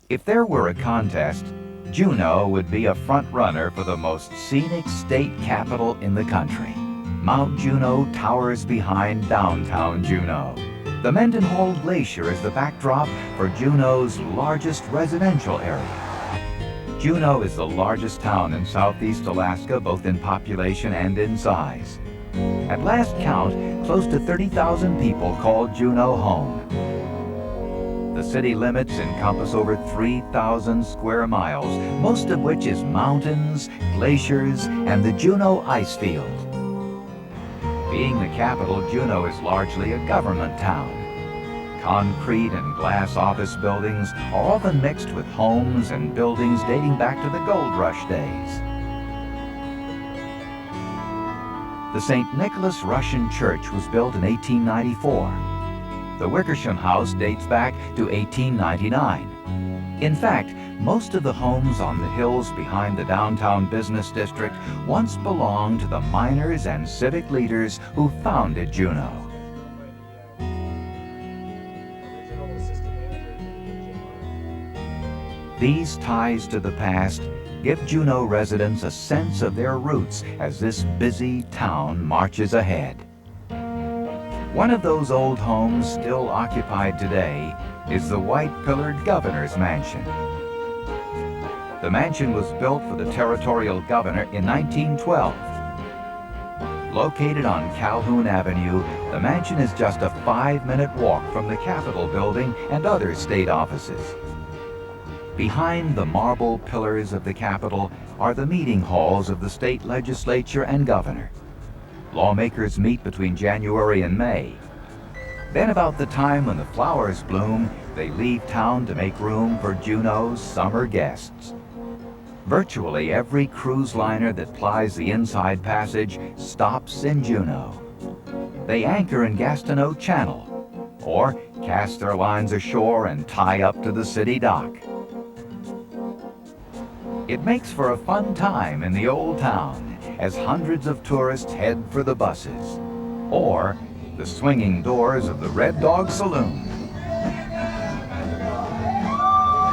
If there were a contest, Juneau would be a front runner for the most scenic state capital in the country. Mount Juneau towers behind downtown Juneau. The Mendenhall Glacier is the backdrop for Juneau's largest residential area. Juneau is the largest town in southeast Alaska, both in population and in size. At last count, close to 30,000 people call Juneau home. The city limits encompass over 3,000 square miles, most of which is mountains, glaciers, and the Juneau ice field. Being the capital, Juneau is largely a government town. Concrete and glass office buildings are often mixed with homes and buildings dating back to the gold rush days. The St. Nicholas Russian Church was built in 1894. The Wickersham House dates back to 1899. In fact, most of the homes on the hills behind the downtown business district once belonged to the miners and civic leaders who founded Juneau. These ties to the past give Juneau residents a sense of their roots as this busy town marches ahead. One of those old homes still occupied today is the white-pillared governor's mansion. The mansion was built for the territorial governor in 1912. Located on Calhoun Avenue, the mansion is just a 5-minute walk from the Capitol building and other state offices. Behind the marble pillars of the Capitol are the meeting halls of the state legislature and governor. Lawmakers meet between January and May. Then about the time when the flowers bloom, they leave town to make room for Juneau's summer guests. Virtually every cruise liner that plies the Inside Passage stops in Juneau. They anchor in Gastineau Channel, or cast their lines ashore and tie up to the city dock. It makes for a fun time in the old town as hundreds of tourists head for the buses, or the swinging doors of the Red Dog Saloon.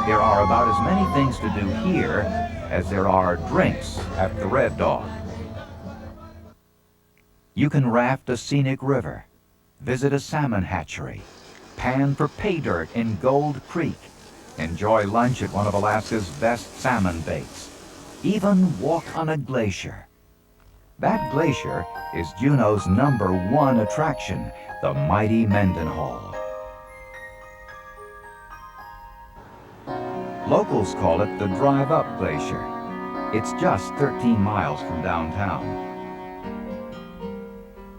There are about as many things to do here as there are drinks at the Red Dog. You can raft a scenic river, visit a salmon hatchery, pan for pay dirt in Gold Creek, enjoy lunch at one of Alaska's best salmon baits, even walk on a glacier. That glacier is Juneau's #1 attraction, the mighty Mendenhall. Locals call it the Drive-Up Glacier. It's just 13 miles from downtown.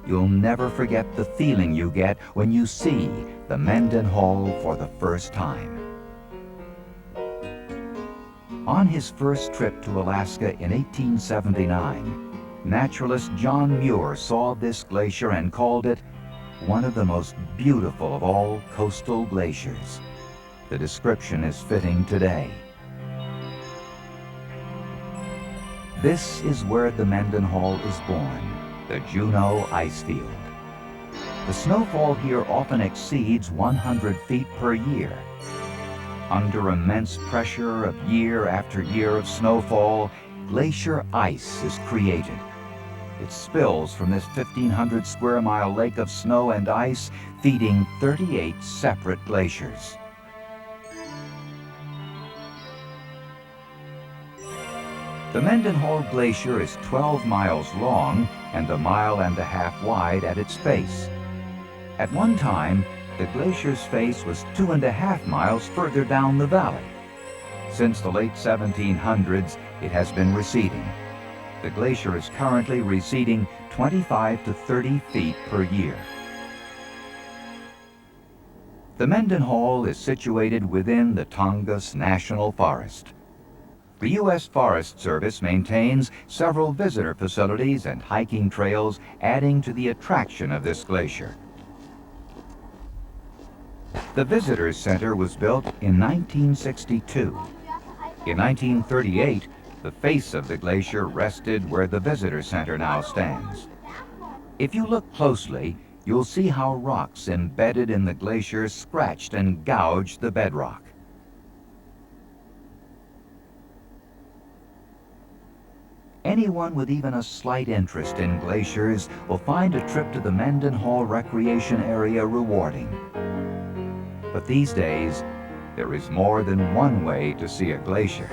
you'll never forget the feeling you get when you see the Mendenhall for the first time. On his first trip to Alaska in 1879, naturalist John Muir saw this glacier and called it one of the most beautiful of all coastal glaciers. The description is fitting today. This is where the Mendenhall is born, the Juneau ice field. The snowfall here often exceeds 100 feet per year. Under immense pressure of year after year of snowfall, glacier ice is created. It spills from this 1,500 square mile lake of snow and ice, feeding 38 separate glaciers. The Mendenhall Glacier is 12 miles long and 1.5 miles wide at its base. At one time, the glacier's face was 2.5 miles further down the valley. Since the late 1700s, it has been receding. The glacier is currently receding 25 to 30 feet per year. The Mendenhall is situated within the Tongass National Forest. The U.S. Forest Service maintains several visitor facilities and hiking trails, adding to the attraction of this glacier. The Visitors Center was built in 1962. In 1938, the face of the glacier rested where the Visitor Center now stands. If you look closely, you'll see how rocks embedded in the glacier scratched and gouged the bedrock. Anyone with even a slight interest in glaciers will find a trip to the Mendenhall Recreation Area rewarding. But these days, there is more than one way to see a glacier.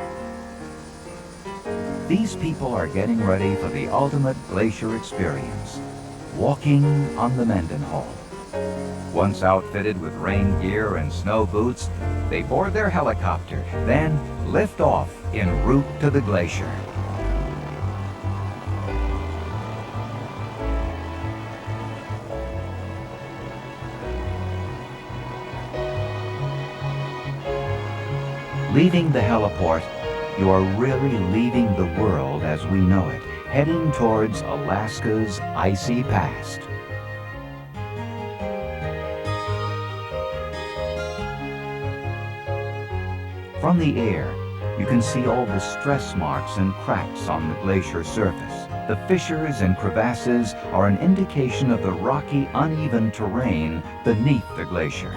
These people are getting ready for the ultimate glacier experience, walking on the Mendenhall. Once outfitted with rain gear and snow boots, they board their helicopter, then lift off en route to the glacier. Leaving the heliport, you are really leaving the world as we know it, heading towards Alaska's icy past. From the air, you can see all the stress marks and cracks on the glacier surface. The fissures and crevasses are an indication of the rocky, uneven terrain beneath the glacier.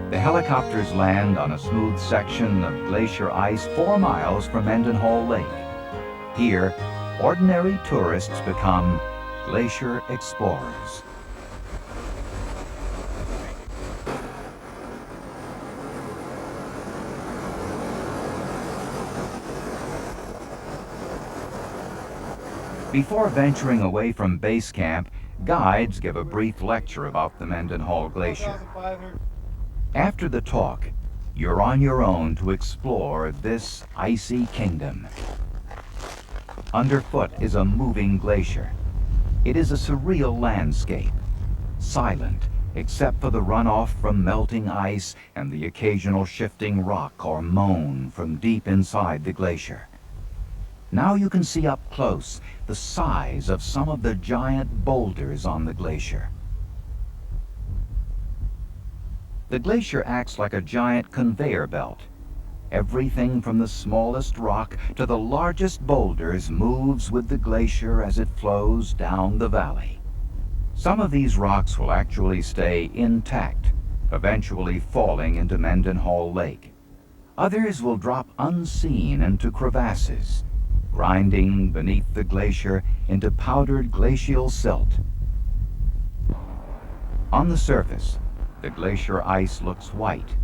The helicopters land on a smooth section of glacier ice 4 miles from Mendenhall Lake. Here, ordinary tourists become glacier explorers. Before venturing away from base camp, guides give a brief lecture about the Mendenhall Glacier. After the talk, you're on your own to explore this icy kingdom. Underfoot is a moving glacier. It is a surreal landscape, silent except for the runoff from melting ice and the occasional shifting rock or moan from deep inside the glacier. Now you can see up close the size of some of the giant boulders on the glacier. The glacier acts like a giant conveyor belt. Everything from the smallest rock to the largest boulders moves with the glacier as it flows down the valley. Some of these rocks will actually stay intact, eventually falling into Mendenhall Lake. Others will drop unseen into crevasses, grinding beneath the glacier into powdered glacial silt. On the surface, the glacier ice looks white.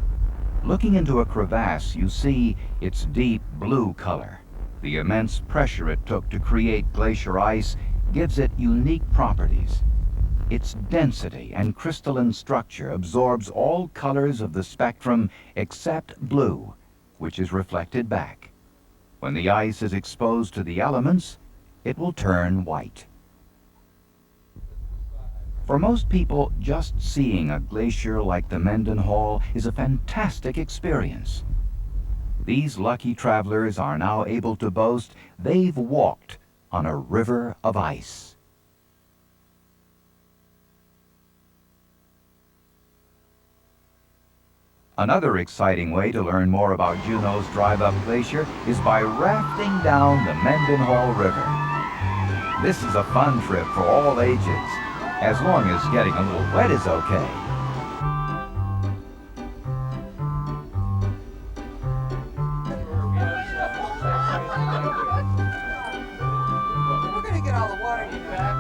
Looking into a crevasse, you see its deep blue color. The immense pressure it took to create glacier ice gives it unique properties. Its density and crystalline structure absorbs all colors of the spectrum except blue, which is reflected back. When the ice is exposed to the elements, it will turn white. For most people, just seeing a glacier like the Mendenhall is a fantastic experience. These lucky travelers are now able to boast they've walked on a river of ice. Another exciting way to learn more about Juneau's Drive-Up Glacier is by rafting down the Mendenhall River. This is a fun trip for all ages, as long as getting a little wet is okay. We're gonna get all the water in back.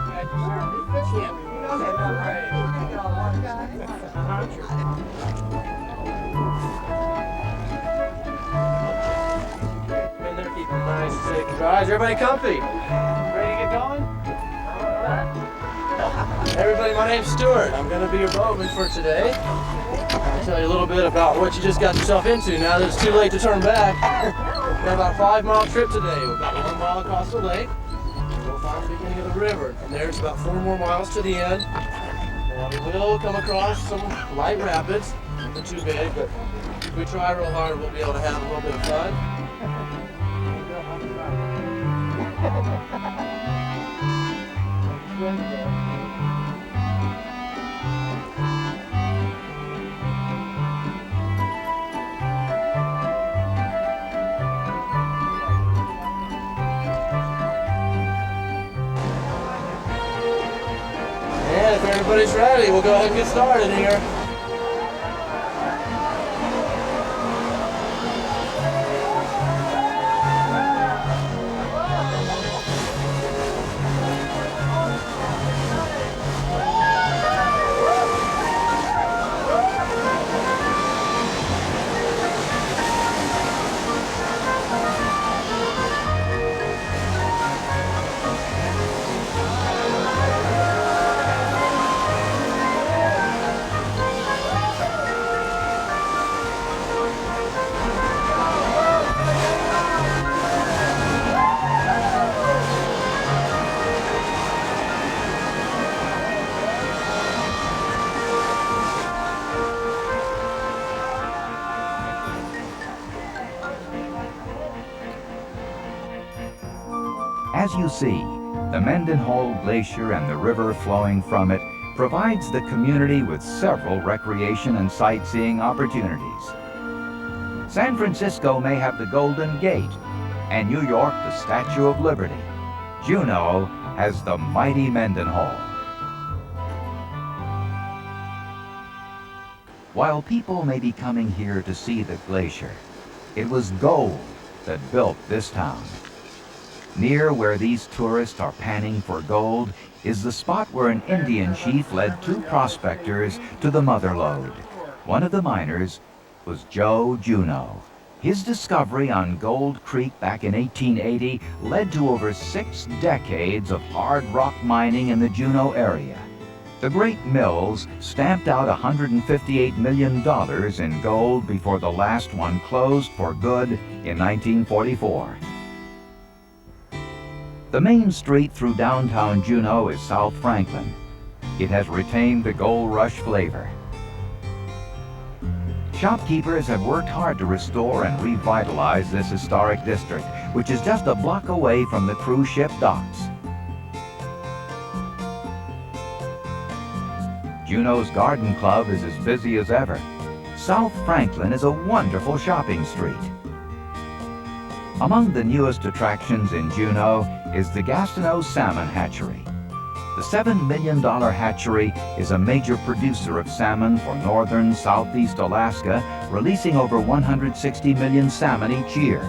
And they're keeping nice, safe, and dry. Is everybody comfy? Ready to get going? Everybody, my name's Stuart. I'm going to be your boatman for today. I'll tell you a little bit about what you just got yourself into now that it's too late to turn back. We've got about a 5-mile trip today. We're about 1 mile across the lake. We'll find the beginning of the river. From there, it's about 4 more miles to the end. And we will come across some light rapids. Nothing too big, but if we try real hard, we'll be able to have a little bit of fun. And if everybody's ready, we'll go ahead and get started here. As you see, the Mendenhall Glacier and the river flowing from it provides the community with several recreation and sightseeing opportunities. San Francisco may have the Golden Gate, and New York the Statue of Liberty. Juneau has the mighty Mendenhall. While people may be coming here to see the glacier, it was gold that built this town. Near where these tourists are panning for gold is the spot where an Indian chief led 2 prospectors to the mother lode. One of the miners was Joe Juneau. His discovery on Gold Creek back in 1880 led to over 6 decades of hard rock mining in the Juneau area. The great mills stamped out $158 million in gold before the last one closed for good in 1944. The main street through downtown Juneau is South Franklin. It has retained the gold rush flavor. Shopkeepers have worked hard to restore and revitalize this historic district, which is just a block away from the cruise ship docks. Juneau's Garden Club is as busy as ever. South Franklin is a wonderful shopping street. Among the newest attractions in Juneau is the Gastineau Salmon Hatchery. The $7 million hatchery is a major producer of salmon for northern southeast Alaska, releasing over 160 million salmon each year.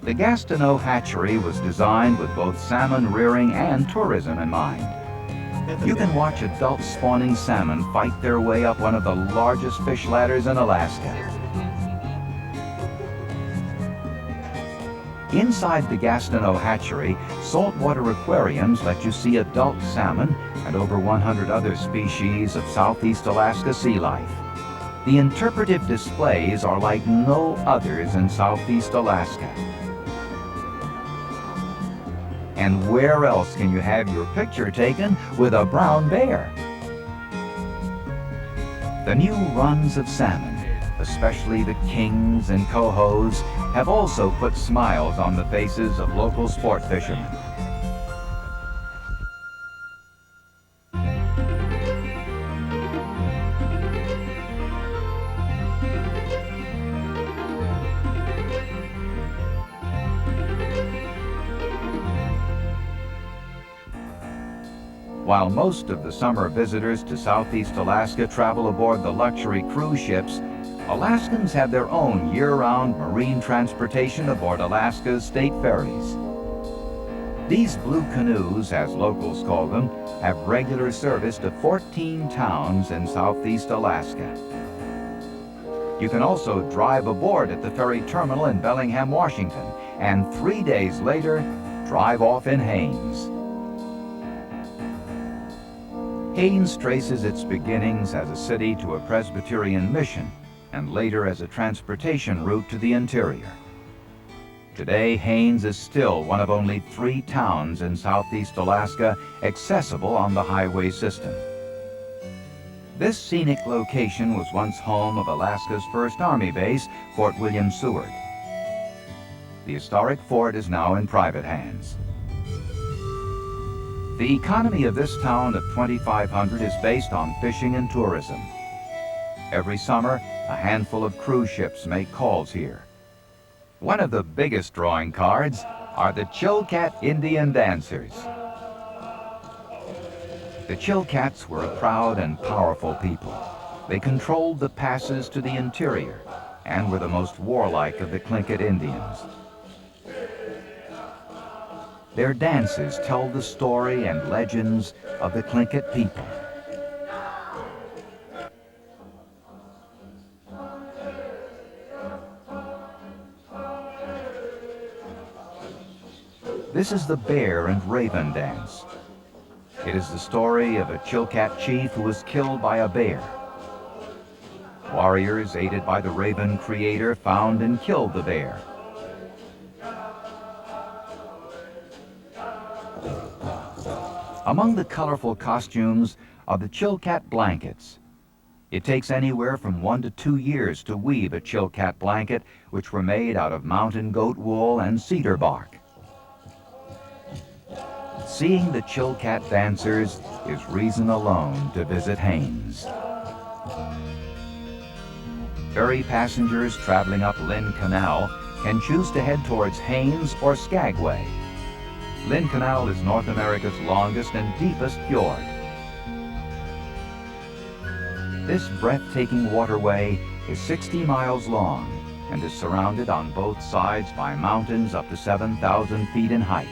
The Gastineau hatchery was designed with both salmon rearing and tourism in mind. You can watch adult spawning salmon fight their way up one of the largest fish ladders in Alaska. Inside the Gastineau hatchery, saltwater aquariums let you see adult salmon and over 100 other species of Southeast Alaska sea life. The interpretive displays are like no others in Southeast Alaska. And where else can you have your picture taken with a brown bear? The new runs of salmon, especially the kings and cohos, have also put smiles on the faces of local sport fishermen. While most of the summer visitors to Southeast Alaska travel aboard the luxury cruise ships, Alaskans have their own year-round marine transportation aboard Alaska's state ferries. These blue canoes, as locals call them, have regular service to 14 towns in Southeast Alaska. You can also drive aboard at the ferry terminal in Bellingham, Washington, and 3 days later, drive off in Haines. Haines traces its beginnings as a city to a Presbyterian mission, and later as a transportation route to the interior. Today, Haines is still one of only 3 towns in Southeast Alaska accessible on the highway system. This scenic location was once home of Alaska's first Army base, Fort William Seward. The historic fort is now in private hands. The economy of this town of 2,500 is based on fishing and tourism. Every summer, a handful of cruise ships make calls here. One of the biggest drawing cards are the Chilkat Indian dancers. The Chilkats were a proud and powerful people. They controlled the passes to the interior and were the most warlike of the Tlingit Indians. Their dances tell the story and legends of the Tlingit people. This is the bear and raven dance. It is the story of a Chilkat chief who was killed by a bear. Warriors, aided by the raven creator, found and killed the bear. Among the colorful costumes are the Chilkat blankets. It takes anywhere from 1 to 2 years to weave a Chilkat blanket, which were made out of mountain goat wool and cedar bark. Seeing the Chilkat dancers is reason alone to visit Haines. Ferry passengers traveling up Lynn Canal can choose to head towards Haines or Skagway. Lynn Canal is North America's longest and deepest fjord. This breathtaking waterway is 60 miles long and is surrounded on both sides by mountains up to 7,000 feet in height.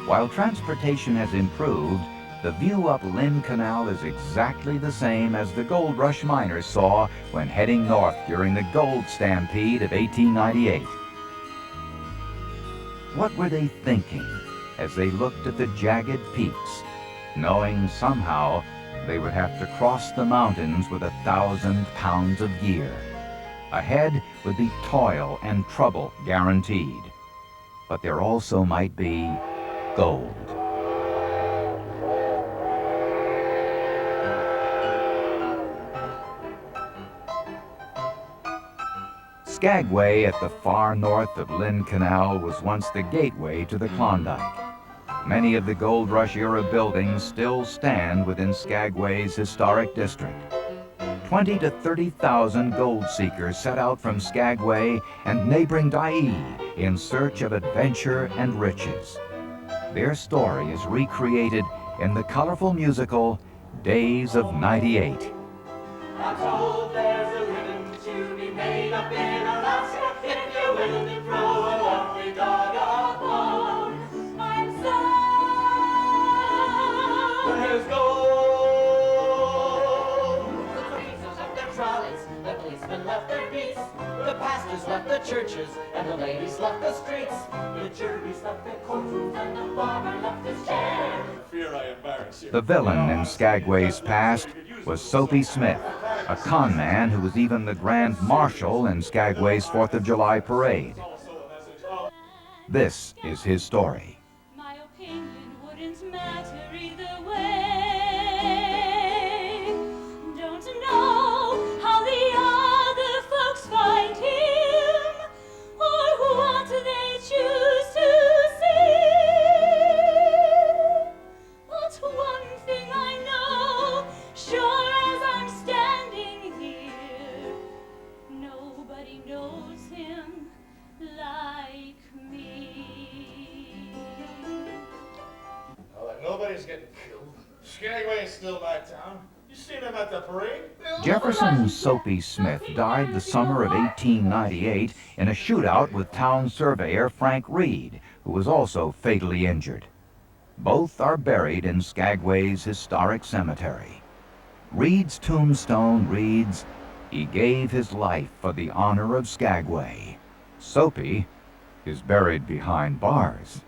While transportation has improved, the view up Lynn Canal is exactly the same as the gold rush miners saw when heading north during the gold stampede of 1898. What were they thinking as they looked at the jagged peaks, knowing somehow they would have to cross the mountains with 1,000 pounds of gear? Ahead would be toil and trouble guaranteed, but there also might be gold. Skagway at the far north of Lynn Canal was once the gateway to the Klondike. Many of the Gold Rush era buildings still stand within Skagway's historic district. 20 to 30,000 gold seekers set out from Skagway and neighboring Dyea in search of adventure and riches. Their story is recreated in the colorful musical Days of '98. I'm told there's a living to be made up in Alaska if you're willing to throw a lovely dog a bone. I'm sad. There's gold. The police have their trolleys, the policemen left their beats. The pastors left the churches, and the ladies left the streets. The juries left their courtrooms, and the barber left his chair. Fear I embarrass you. The villain in Skagway's past was Soapy Smith, a con man who was even the Grand Marshal in Skagway's 4th of July parade. This is his story. My opinion wouldn't matter either way. Don't know how the other folks find him, or what they choose to see. But one thing I know, sure as I'm standing here, nobody knows him like me. Nobody's getting killed. Skagway is still my town. You seen him at the parade? Jefferson Soapy Smith died the summer of 1898 in a shootout with town surveyor Frank Reed, who was also fatally injured. Both are buried in Skagway's historic cemetery. Reed's tombstone reads, "He gave his life for the honor of Skagway." Soapy is buried behind bars.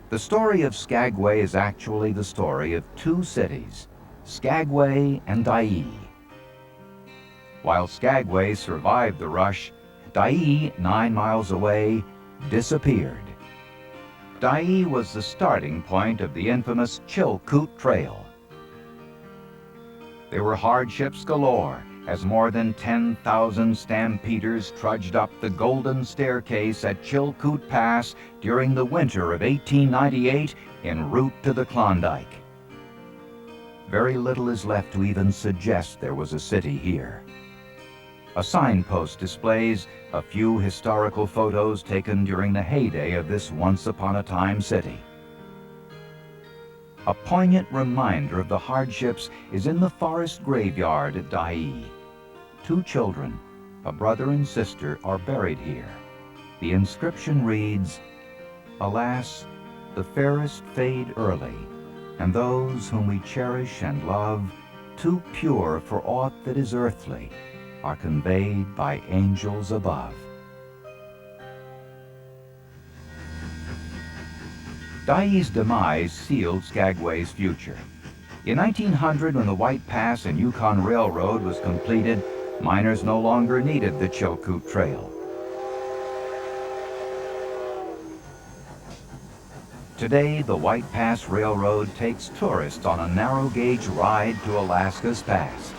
The story of Skagway is actually the story of two cities, Skagway and Dyea. While Skagway survived the rush, Dyea, 9 miles away, disappeared. Dyea was the starting point of the infamous Chilkoot Trail. There were hardships galore as more than 10,000 stampeders trudged up the Golden Staircase at Chilkoot Pass during the winter of 1898 en route to the Klondike. Very little is left to even suggest there was a city here. A signpost displays a few historical photos taken during the heyday of this once-upon-a-time city. A poignant reminder of the hardships is in the forest graveyard at Dyea. 2 children, a brother and sister, are buried here. The inscription reads, "Alas, the fairest fade early, and those whom we cherish and love, too pure for aught that is earthly, are conveyed by angels above." Dyea's demise sealed Skagway's future. In 1900, when the White Pass and Yukon Railroad was completed, miners no longer needed the Chilkoot Trail. Today, the White Pass Railroad takes tourists on a narrow-gauge ride to Alaska's past.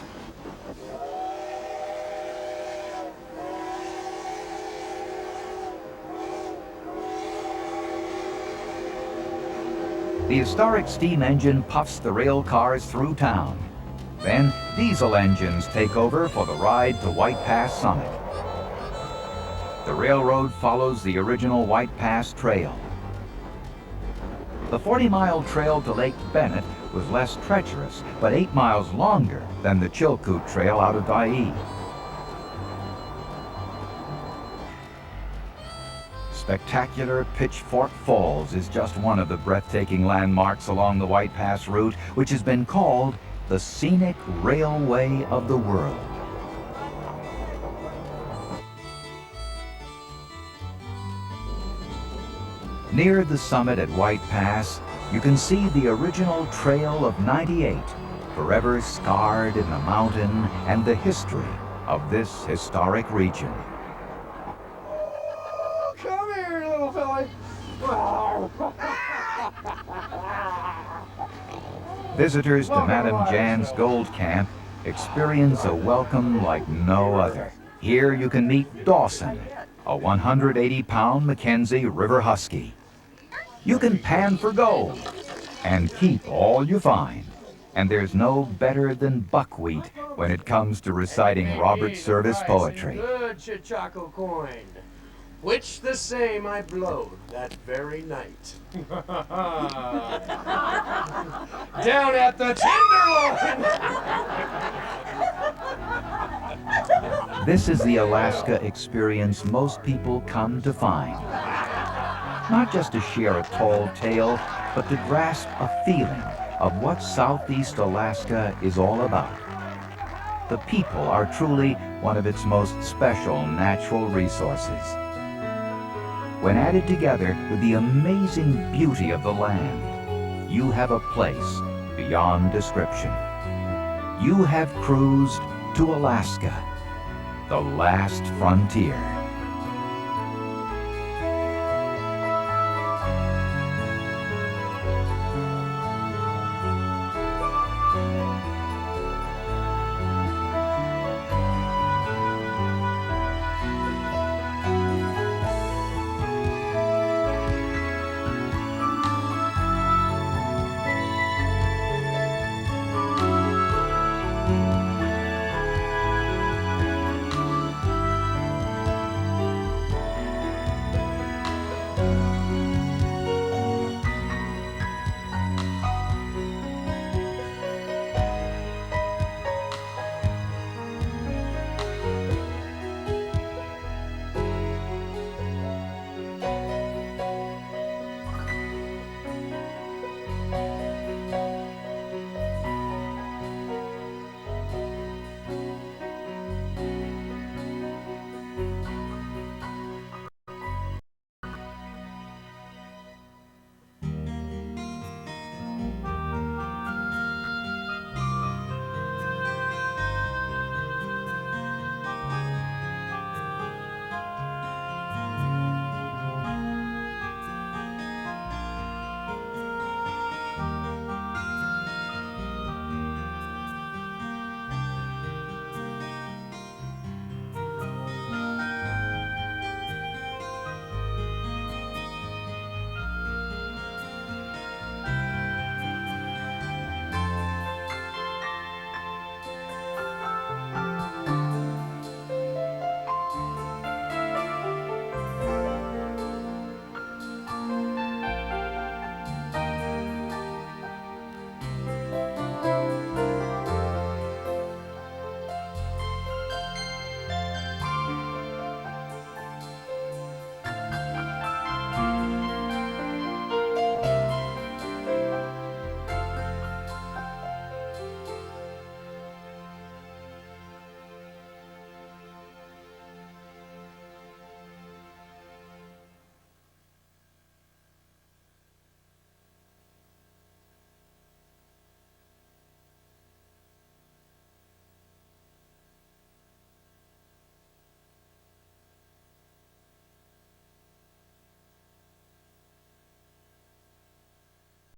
The historic steam engine puffs the rail cars through town. Then, diesel engines take over for the ride to White Pass Summit. The railroad follows the original White Pass Trail. The 40-mile trail to Lake Bennett was less treacherous, but 8 miles longer than the Chilkoot Trail out of Dyea. Spectacular Pitchfork Falls is just one of the breathtaking landmarks along the White Pass route, which has been called the scenic railway of the world. Near the summit at White Pass, you can see the original Trail of '98, forever scarred in the mountain and the history of this historic region. Come here, little fella. Visitors to Madame Jan's Gold Camp experience a welcome like no other. Here you can meet Dawson, a 180-pound Mackenzie River Husky. You can pan for gold and keep all you find. And there's no better than buckwheat when it comes to reciting Robert Service poetry. Good Chichaco coin, which the same I blowed that very night. Down at the Tenderloin! This is the Alaska experience most people come to find. Not just to share a tall tale, but to grasp a feeling of what Southeast Alaska is all about. the people are truly one of its most special natural resources. When added together with the amazing beauty of the land, you have a place beyond description. You have cruised to Alaska, the last frontier.